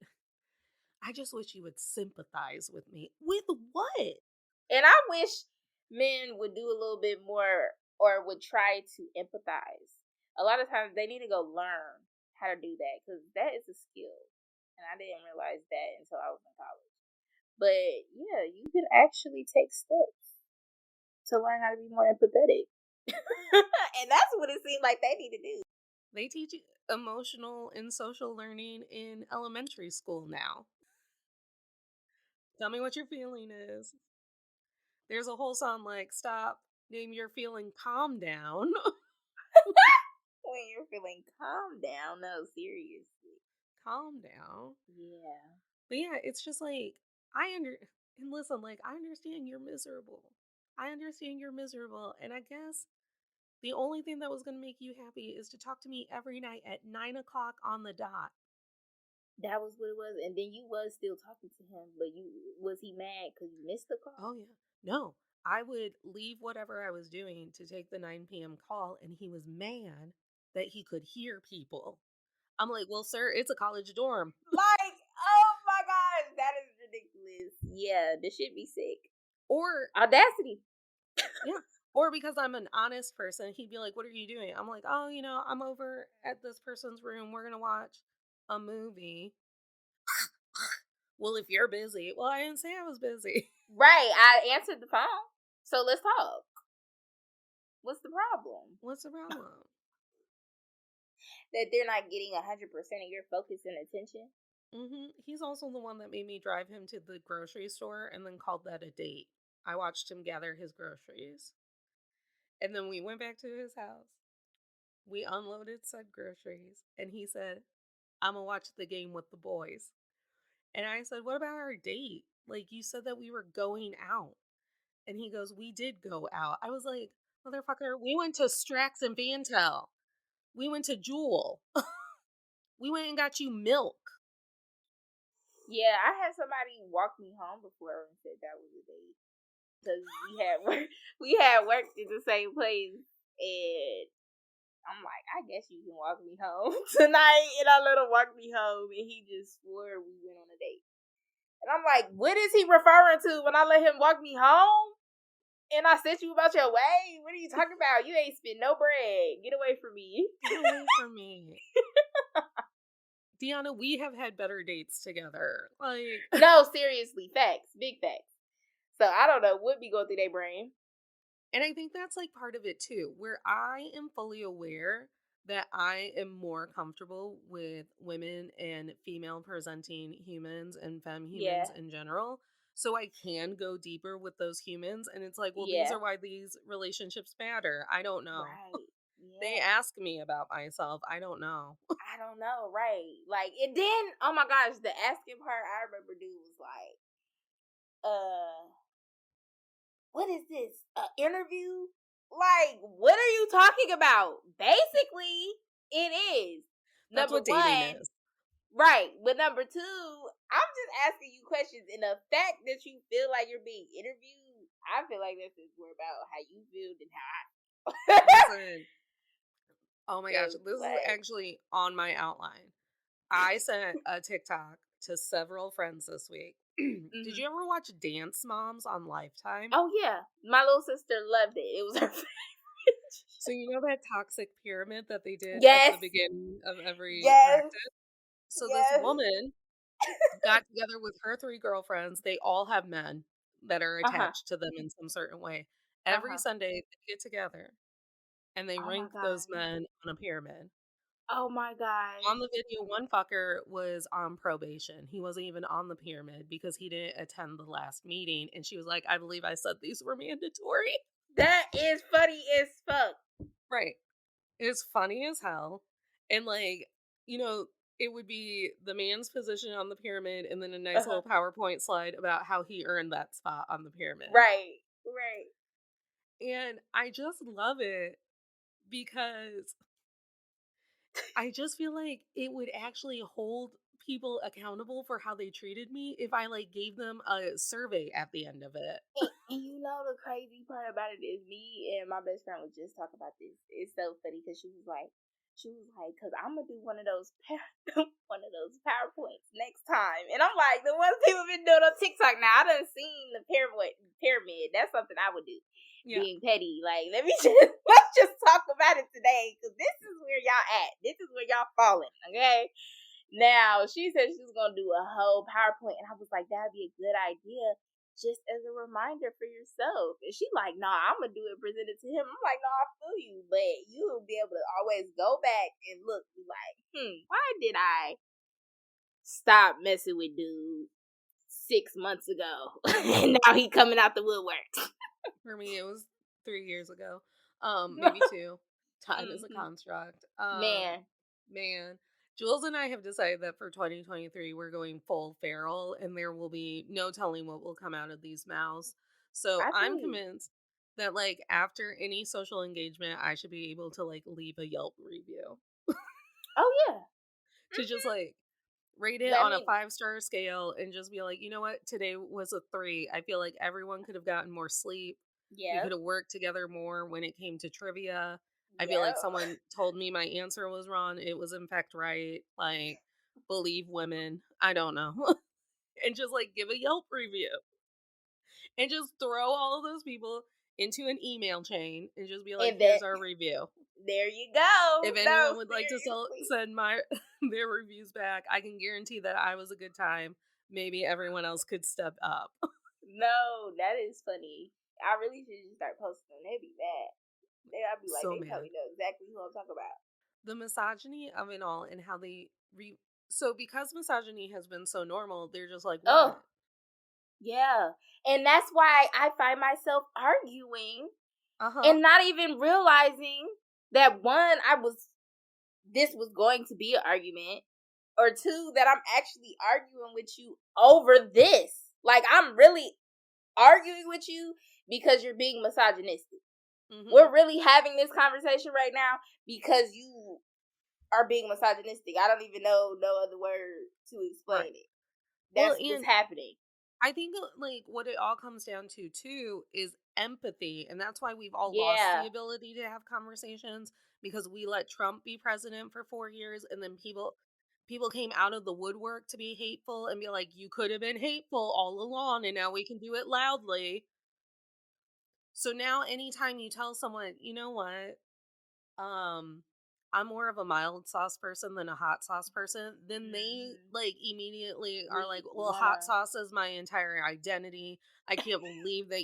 I just wish you would sympathize with me. With what? And I wish men would do a little bit more, or would try to empathize. A lot of times they need to go learn how to do that, because that is a skill. And I didn't realize that until I was in college. But yeah, you can actually take steps to learn how to be more empathetic. And that's what it seemed like they need to do. They teach you emotional and social learning in elementary school now. Tell me what your feeling is. There's a whole song like, stop, name your feeling, calm down. When you're feeling calm down, no, seriously. Calm down. Yeah. But yeah, it's just like, and listen, like, I understand you're miserable. I understand you're miserable. And I guess the only thing that was going to make you happy is to talk to me every night at 9 o'clock on the dot. That was what it was. And then you was still talking to him, but was he mad because you missed the call? Oh, yeah. No, I would leave whatever I was doing to take the 9 p.m. call, and he was mad that he could hear people. I'm like, well, sir, it's a college dorm. Like, oh my gosh, that is ridiculous. Yeah, this should be sick. Or Audacity. yeah. Or because I'm an honest person, he'd be like, what are you doing? I'm like, oh, I'm over at this person's room. We're going to watch a movie. Well, if you're busy. Well, I didn't say I was busy. Right. I answered the phone. So let's talk. What's the problem? What's the problem? That they're not getting 100% of your focus and attention? He's also the one that made me drive him to the grocery store and then called that a date. I watched him gather his groceries. And then we went back to his house. We unloaded said groceries. And he said, I'm going to watch the game with the boys. And I said, what about our date? Like, you said that we were going out. And he goes, we did go out. I was like, motherfucker, we went to Strax and Vantel. We went to Jewel. We went and got you milk. Yeah, I had somebody walk me home before and said that was a date. Because we had worked in the same place, and I'm like, I guess you can walk me home tonight. And I let him walk me home, and he just swore we went on a date. And I'm like, what is he referring to when I let him walk me home? And I sent you about your way? What are you talking about? You ain't spent no bread. Get away from me. Get away from me. Dionna, we have had better dates together. Like, no, seriously. Facts. Big facts. So I don't know what be going through their brain. And I think that's like part of it too, where I am fully aware that I am more comfortable with women and female presenting humans and femme humans in general. So I can go deeper with those humans. And it's like, well, these are why these relationships matter. I don't know. Right. Yeah. They ask me about myself. I don't know. I don't know. Right. Like, and then, oh my gosh, the asking part, I remember dude was like, what is this? An interview? Like, what are you talking about? Basically, it is. That's what dating is. Right. But number two, I'm just asking you questions. And the fact that you feel like you're being interviewed, I feel like this is more about how you feel than how I feel. Listen. Oh my gosh. This is actually on my outline. I sent a TikTok to several friends this week. Did you ever watch Dance Moms on Lifetime? Oh, yeah. My little sister loved it. It was her favorite. So you know that toxic pyramid that they did at the beginning of every practice? So this woman got together with her 3 girlfriends. They all have men that are attached to them in some certain way. Every Sunday, they get together and they rank those men on a pyramid. Oh my God. On the video, one fucker was on probation. He wasn't even on the pyramid because he didn't attend the last meeting. And she was like, I believe I said these were mandatory. That is funny as fuck. Right. It's funny as hell. And like, it would be the man's position on the pyramid and then a nice little PowerPoint slide about how he earned that spot on the pyramid. Right. Right. And I just love it because I just feel like it would actually hold people accountable for how they treated me if I like gave them a survey at the end of it. And you know the crazy part about it is me and my best friend was just talking about this. It's so funny because she was like, because I'm gonna do one of those PowerPoints next time, and I'm like, the ones people been doing on TikTok. Now I done seen the pyramid. That's something I would do. Yeah. Being petty, like let's just talk about it today because this is where y'all at. This is where y'all falling. Okay. Now she said she was gonna do a whole PowerPoint, and I was like, that'd be a good idea. just as a reminder for yourself. And she like, nah, I'm gonna do it, present it to him. I'm like, nah, I feel you, but you will be able to always go back and look, be like, why did I stop messing with dude 6 months ago? And now he coming out the woodwork. For me, it was 3 years ago. Maybe 2. Time is a construct. Man. Jules and I have decided that for 2023, we're going full feral, and there will be no telling what will come out of these mouths. So I'm convinced that, like, after any social engagement, I should be able to, like, leave a Yelp review. Oh, yeah. To just, like, rate it on a 5-star scale and just be like, you know what? Today was a 3. I feel like everyone could have gotten more sleep. We could have worked together more when it came to trivia. I feel like someone told me my answer was wrong. It was in fact right. Like, believe women. I don't know. And just like give a Yelp review. And just throw all of those people into an email chain and just be like, here's our review. There you go. If anyone would like to send their reviews back, I can guarantee that I was a good time. Maybe everyone else could step up. No, that is funny. I really should just start posting them. They'd be bad. I'd be like, they probably know exactly who I'm talking about. The misogyny of it all and how they so because misogyny has been so normal, they're just like, what? Oh, yeah. And that's why I find myself arguing and not even realizing that one, this was going to be an argument, or two, that I'm actually arguing with you over this. Like, I'm really arguing with you because you're being misogynistic. Mm-hmm. We're really having this conversation right now because you are being misogynistic. I don't even know no other word to explain it. That's what's happening. I think, like, what it all comes down to, too, is empathy. And that's why we've all lost the ability to have conversations, because we let Trump be president for 4 years, and then people came out of the woodwork to be hateful and be like, you could have been hateful all along, and now we can do it loudly. So now anytime you tell someone, you know what, I'm more of a mild sauce person than a hot sauce person, then they like immediately are like, well, hot sauce is my entire identity. I can't believe that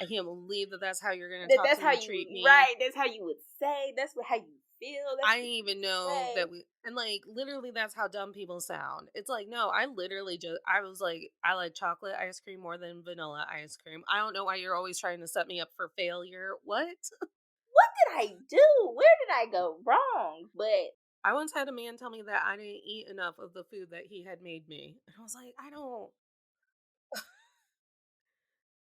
I can't believe that that's how you're going to talk to me and treat me. Right, that's how you would say. That's how you feel. I didn't even know that and like, literally that's how dumb people sound. It's like, no, I was like, I like chocolate ice cream more than vanilla ice cream. I don't know why you're always trying to set me up for failure. What? What did I do? Where did I go wrong? But I once had a man tell me that I didn't eat enough of the food that he had made me. And I was like,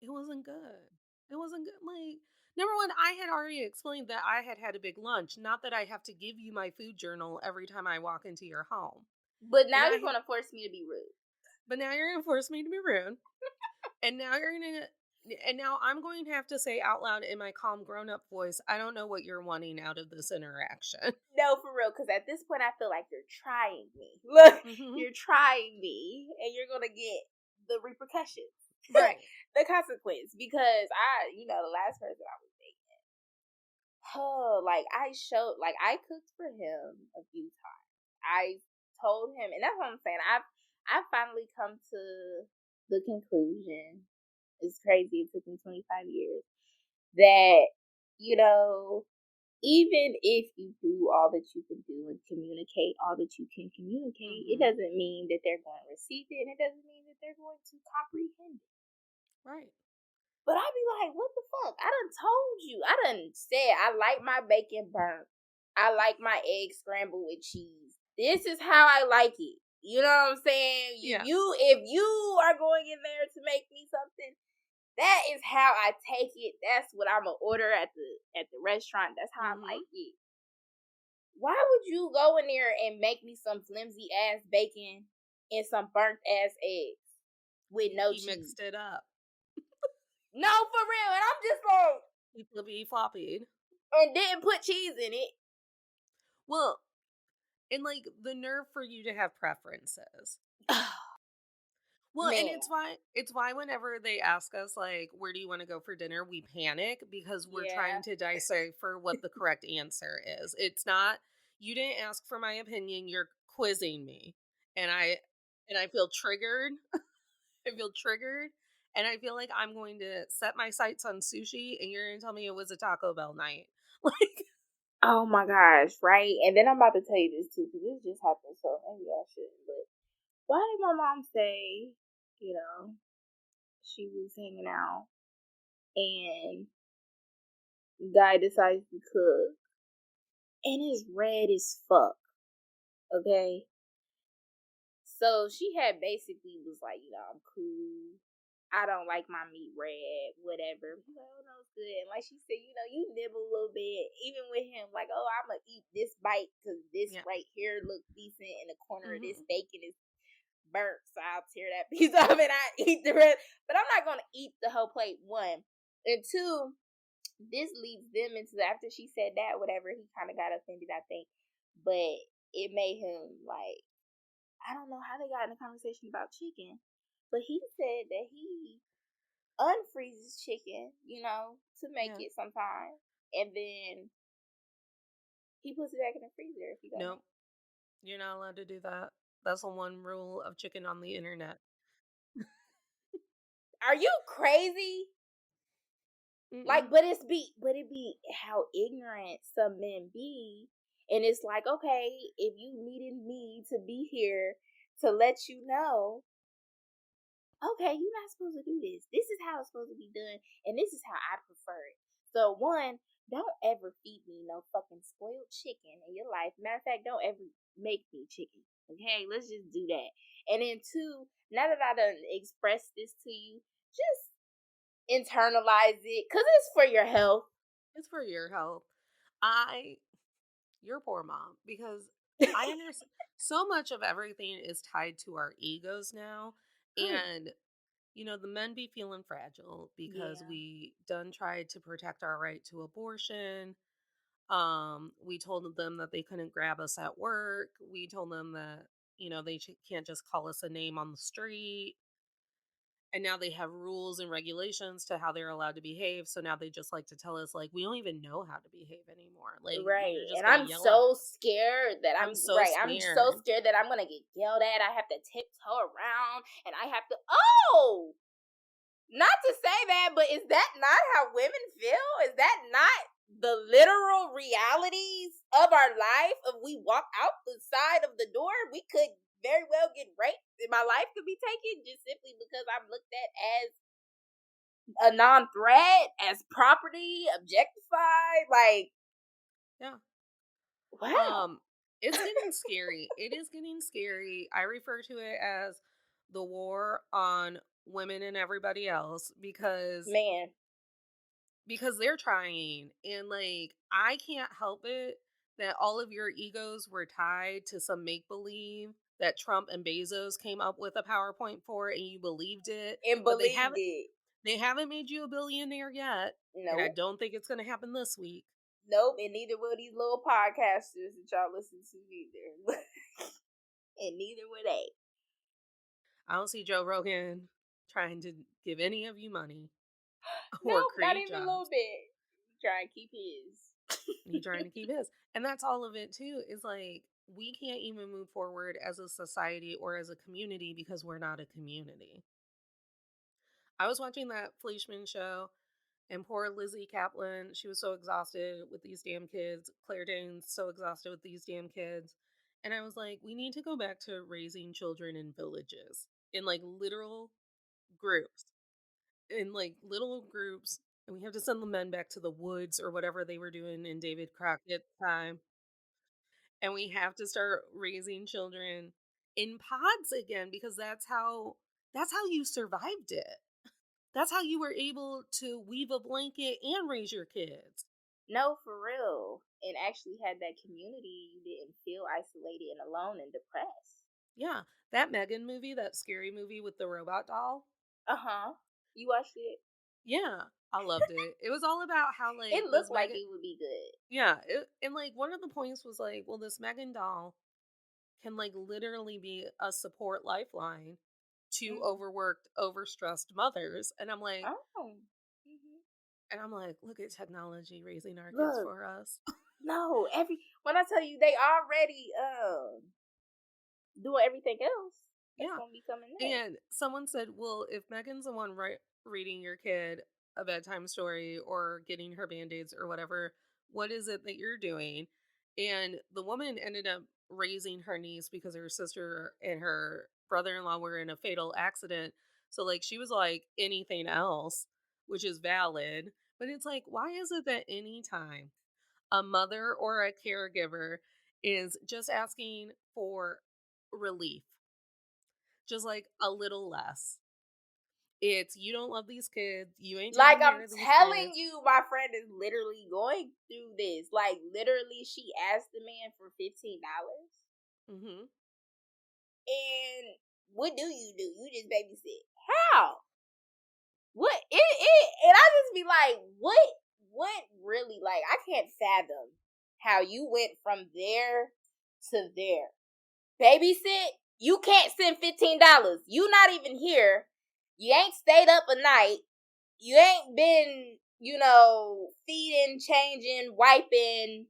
it wasn't good. It wasn't good. Like, number one, I had already explained that I had had a big lunch. Not that I have to give you my food journal every time I walk into your home. But now you're going to force me to be rude. But now you're going to force me to be rude. And now I'm going to have to say out loud in my calm grown-up voice, I don't know what you're wanting out of this interaction. No, for real, because at this point I feel like you're trying me. Look, you're trying me, and you're going to get the repercussions. Right. The consequence. Because the last person I was dating, I cooked for him a few times. I told him, and that's what I'm saying, I've finally come to the conclusion, it's crazy, it took me 25 years, that, even if you do all that you can do and communicate all that you can communicate, it doesn't mean that they're going to receive it, and it doesn't mean that they're going to comprehend it. Right. But I'd be like, what the fuck? I done told you. I done said I like my bacon burnt. I like my eggs scrambled with cheese. This is how I like it. You know what I'm saying? Yeah. If you are going in there to make me something, that is how I take it. That's what I'm gonna order at the restaurant. That's how I like it. Why would you go in there and make me some flimsy ass bacon and some burnt ass eggs with no cheese? He mixed it up. No, for real. And I'm just like, he flippy floppied and didn't put cheese in it. Well, and like the nerve for you to have preferences. Well, man. And it's why whenever they ask us, like, where do you want to go for dinner, we panic because we're trying to decipher what the correct answer is. It's not, you didn't ask for my opinion, you're quizzing me. And I feel triggered. I feel triggered, and I feel like I'm going to set my sights on sushi, and you're going to tell me it was a Taco Bell night. Like, Oh my gosh, right? And then I'm about to tell you this too, because this just happened, so maybe I shouldn't. But why did my mom say, you know, she was hanging out and guy decides to cook and it's red as fuck, okay? So she had basically was like, I'm cool. I don't like my meat red, whatever. He's like, oh no, it's good. And like she said, you nibble a little bit, even with him, like, oh, I'm gonna eat this bite because this yeah. right here looks decent, and the corner of this Hmm. bacon is burnt, so I'll tear that piece off and I eat the rest. But I'm not gonna eat the whole plate. One and two, this leads them into after she said that, whatever. He kind of got offended, I think, but it made him like I don't know how they got in a conversation about chicken, but he said that he unfreezes chicken, to make Yeah. it sometime, and then he puts it back in the freezer if he doesn't. Nope. You're not allowed to do that. That's the one rule of chicken on the internet. Are you crazy? Like, Mm-mm. but it be how ignorant some men be, and it's like, okay, if you needed me to be here to let you know, okay, you're not supposed to do this. This is how it's supposed to be done, and this is how I prefer it. So, one, don't ever feed me no fucking spoiled chicken in your life. Matter of fact, don't ever make me chicken. Okay, let's just do that. And then two, now that I done expressed this to you, just internalize it, cause it's for your health. It's for your health. I, your poor mom, because I understand so much of everything is tied to our egos now. And, the men be feeling fragile because Yeah, we done tried to protect our right to abortion. We told them that they couldn't grab us at work. We told them that, they can't just call us a name on the street. And now they have rules and regulations to how they're allowed to behave. So now they just like to tell us, like, we don't even know how to behave anymore. Like, right. you're just And going to I'm yell at so us. scared that I'm I'm so right. I'm so scared. scared that I'm gonna get yelled at. I have to tiptoe around, and I have to. Oh, not to say that, but is that not how women feel? Is that not the literal realities of our life? If we walk out the side of the door, we could very well get raped, and my life could be taken just simply because I'm looked at as a non-threat, as property, objectified. Like, Yeah. wow, Um, it's getting scary. It is getting scary. I refer to it as the war on women and everybody else man. because they're trying, and like I can't help it that all of your egos were tied to some make believe that Trump and Bezos came up with a PowerPoint for, and you believed it, And but believed it. they haven't made you a billionaire yet, and I Nope. don't think it's going to happen this week. Nope. And neither will these little podcasters that y'all listen to either. And neither will they. I don't see Joe Rogan trying to give any of you money or Nope, not create even a little jobs. bit. Try and keep his. He's trying to keep his. And that's all of it too. Is like we can't even move forward as a society or as a community because we're not a community. I was watching that Fleischman show and poor Lizzie Kaplan, she was so exhausted with these damn kids. Claire Danes so exhausted with these damn kids. And I was like, we need to go back to raising children in villages, in like literal groups, in like little groups. And we have to send the men back to the woods or whatever they were doing in David Crockett's time. And we have to start raising children in pods again because that's how you survived it. That's how you were able to weave a blanket and raise your kids. No, for real. And actually had that community. You didn't feel isolated and alone and depressed. Yeah, that Megan movie, that scary movie with the robot doll. Uh huh. You watched it? Yeah, I loved it. It was all about how It like this looked like Megan. it would be good. Yeah, and like one of the points was like, well, this Megan doll can like literally be a support lifeline to Mm. overworked, overstressed mothers, Oh. Hmm. and I'm like, look at technology raising our kids Look. for us. No, when I tell you they already doing everything else. That's Yeah. gonna be coming next. And someone said, well, if Megan's the one reading your kid a bedtime story or getting her band-aids or whatever, what is it that you're doing? And the woman ended up raising her niece because her sister and her brother-in-law were in a fatal accident. So like she was like anything else, which is valid. But it's like, why is it that anytime a mother or a caregiver is just asking for relief, just like a little less, it's you don't love these kids, you ain't Like, taking care I'm of these telling kids. you, my friend is literally going through this. Like, literally, she asked the man for $15. Mm-hmm. And what do? You just babysit. How? What? And I just be like, what really? Like, I can't fathom how you went from there to there. Babysit? You can't send $15. You not even here. You ain't stayed up a night. You ain't been, feeding, changing, wiping,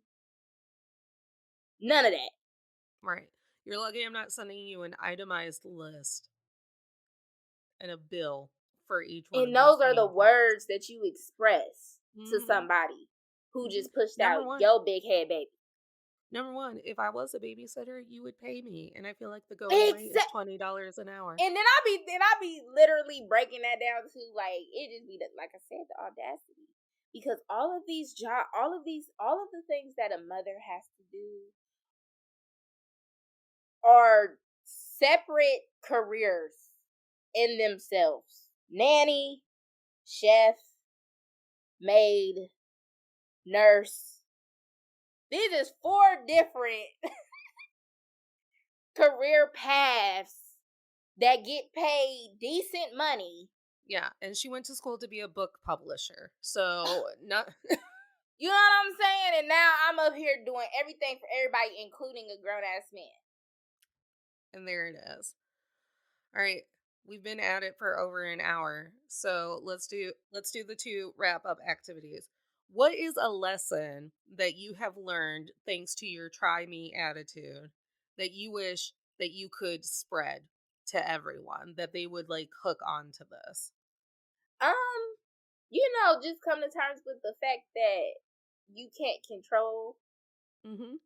none of that. Right. You're lucky I'm not sending you an itemized list and a bill for each one And of these those are the pain points. words that you express to Mm-hmm. somebody who Mm-hmm. just pushed Number out one, yo big head baby. number one, if I was a babysitter, you would pay me, and I feel like the going rate is Exactly. $20 an hour. And then I be literally breaking that down to like it just be like I said, the audacity. Because all of these all of the things that a mother has to do are separate careers in themselves. Nanny, chef, maid, nurse. These is 4 different career paths that get paid decent money. Yeah, and she went to school to be a book publisher. So, not You know what I'm saying? And now I'm up here doing everything for everybody, including a grown ass man. and there it is. All right, we've been at it for over an hour, so let's do the 2 wrap up activities. What is a lesson that you have learned thanks to your try me attitude that you wish that you could spread to everyone, that they would like hook onto this? Um, just come to terms with the fact that you can't control Mm-hmm.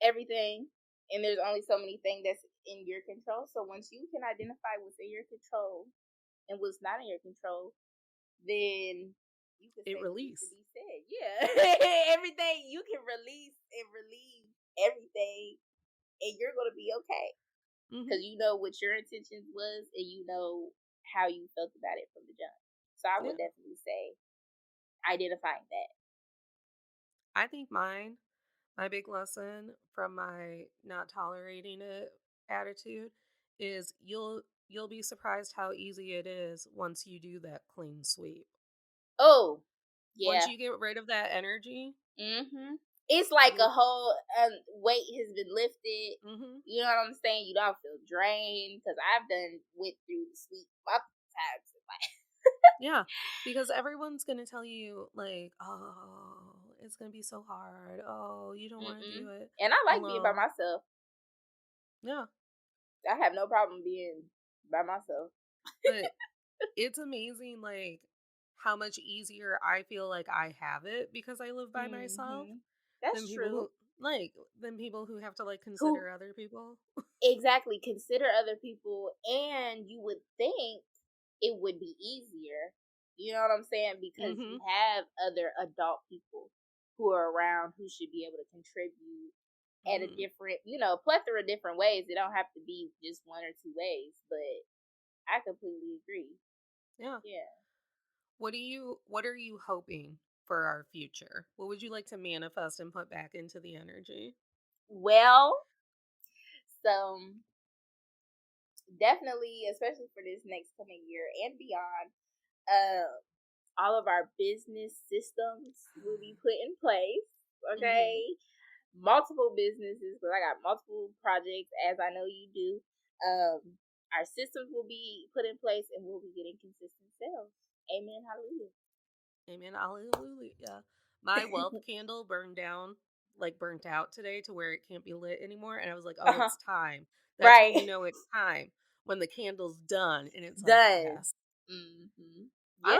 everything, and there's only so many things that's in your control. So once you can identify what's in your control and what's not in your control, then you can It say what needs to release. be said. Yeah. Everything you can release and relieve everything, and you're gonna be okay. Mm-hmm. Because you know what your intentions was, and you know how you felt about it from the jump. So I would Yeah. definitely say identifying that. I think my big lesson from my not tolerating it attitude is you'll be surprised how easy it is once you do that clean sweep. Oh, Once yeah. you get rid of that energy, It's like a you'll whole weight has been lifted. mhm. You know what I'm saying? You don't feel drained because I've done went through the sweep multiple times. Yeah, because everyone's going to tell you like, "Oh, it's going to be so hard. Oh, you don't want to do it And I like being by alone." myself. Yeah, I have no problem being by myself. but it's amazing like how much easier I feel like I have it because I live by myself than That's people true. who than people who have to like Who consider other people. exactly consider other people, and you would think it would be easier. You know what I'm saying? Because you Mhm. have other adult people who are around who should be able to contribute at a Mhm. different, plethora of different ways. It don't have to be just 1 or 2 ways, but I completely agree. Yeah. Yeah. What are you hoping for our future? What would you like to manifest and put back into the energy? Well, so definitely, especially for this next coming year and beyond, uh, all of our business systems will be put in place. Mhm. Okay, multiple businesses because I got multiple projects, as I know you do. Our systems will be put in place, and we'll be getting consistent sales. Amen. Hallelujah. Amen. Hallelujah. My wealth candle burned out today to where it can't be lit anymore, and I was like, "Oh, Uh-huh. it's time That's when you know it's time, when the candle's done and it's like, done. yes. Mm-hmm. I Yeah.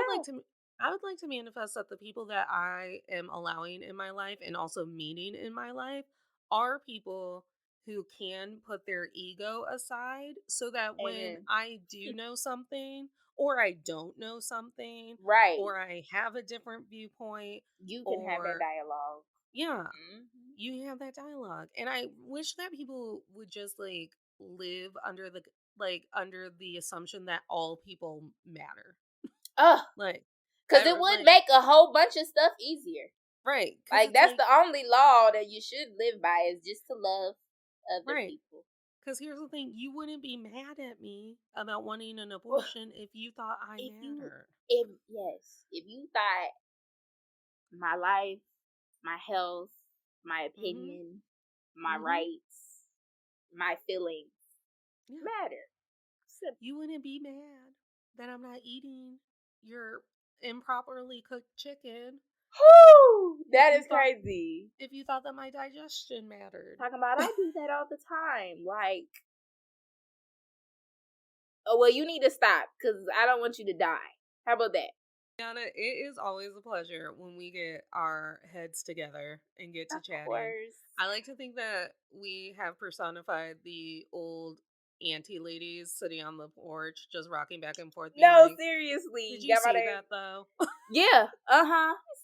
would like to manifest that the people that I am allowing in my life and also meeting in my life are people who can put their ego aside so that when Amen. I do know something or I don't know something Right. or I have a different viewpoint You can have that or dialogue. yeah, Mm-hmm. you have that dialogue. And I wish that people would just like live under the assumption that all people matter. Ugh. Like Because it would make a whole bunch of stuff easier. right. Because Like, that's the only law that you should live by, is just to love other right. people. Because here's the thing, you wouldn't be mad at me about wanting an abortion if you thought I mattered. If you thought my life, my health, my Mm-hmm. opinion, my Mm-hmm. rights, my feelings Yeah. matter. Simple. You wouldn't be mad that I'm not eating your improperly cooked chicken. Whew, that is crazy. If you thought that my digestion mattered. Talking about, I do that all the time. Like, oh, well, you need to stop because I don't want you to die. How about that? Dionna, it is always a pleasure when we get our heads together and get to Of chatting. course. I like to think that we have personified the old auntie ladies sitting on the porch, just rocking back and forth. Being No, like, seriously. did you see that though? Yeah.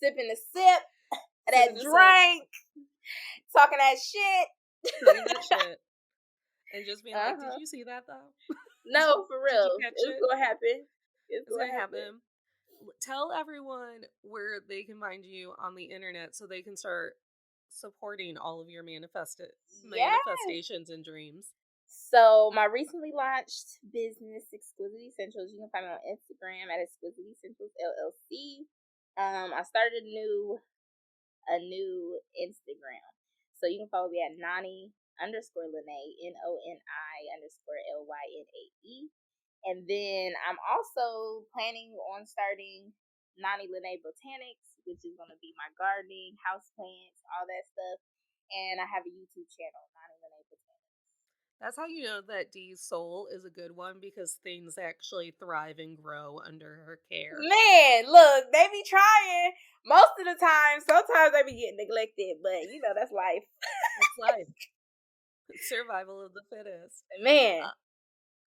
Sipping a sip of that Sipping a drink, talking that shit. talking that shit, and just being like, did you see that though? No, for Did you real. catch It's it? gonna happen. It's It's gonna gonna happen. happen. Tell everyone where they can find you on the internet so they can start supporting all of your Yes. manifestations and dreams. So my recently launched business, Exquisite Essentials, you can find me on Instagram at Exquisite Essentials LLC. I started a new Instagram. So you can follow me at Nani_Lene, NONI_LYNAE. And then I'm also planning on starting Nani Lene Botanics, which is going to be my gardening, house plants, all that stuff. And I have a YouTube channel, Nani Lene Botanics. That's how you know that Dee's soul is a good one because things actually thrive and grow under her care. Man, look, they be trying most of the time. Sometimes they be getting neglected, but that's life. It's life. Survival of the fittest. Man.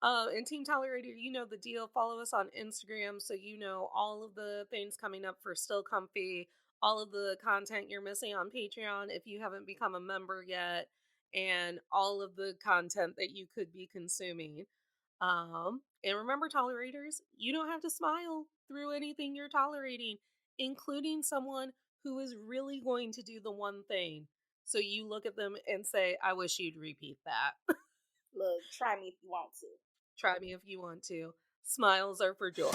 And Team Tolerator, you know the deal. Follow us on Instagram so you know all of the things coming up for Still Comfy, all of the content you're missing on Patreon if you haven't become a member yet, and all of the content that you could be consuming. And remember, tolerators, you don't have to smile through anything you're tolerating, including someone who is really going to do the one thing. So you look at them and say, I wish you'd repeat that. Look, try me if you want to. Try me if you want to. Smiles are for joy.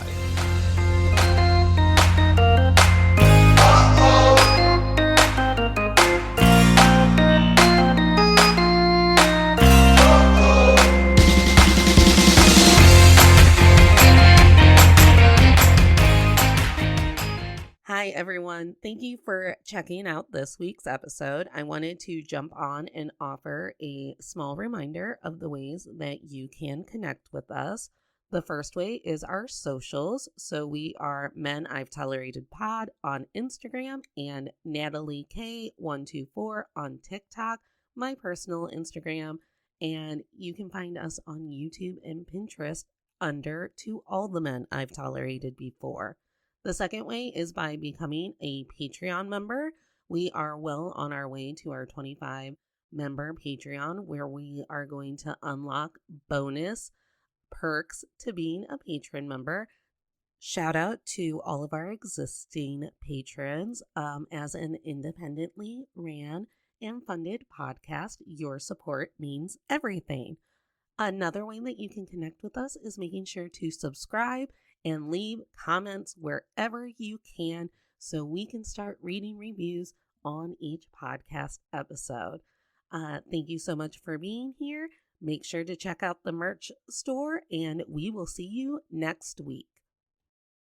Hi, everyone. Thank you for checking out this week's episode. I wanted to jump on and offer a small reminder of the ways that you can connect with us. The first way is our socials. So we are Men I've Tolerated Pod on Instagram and Natalie K124 on TikTok, my personal Instagram. And you can find us on YouTube and Pinterest under To All the Men I've Tolerated Before. The second way is by becoming a Patreon member. We are well on our way to our 25 member Patreon, where we are going to unlock bonus perks to being a patron member. Shout out to all of our existing patrons. As an independently ran and funded podcast, your support means everything. Another way that you can connect with us is making sure to subscribe and leave comments wherever you can so we can start reading reviews on each podcast episode. Thank you so much for being here. Make sure to check out the merch store, and we will see you next week.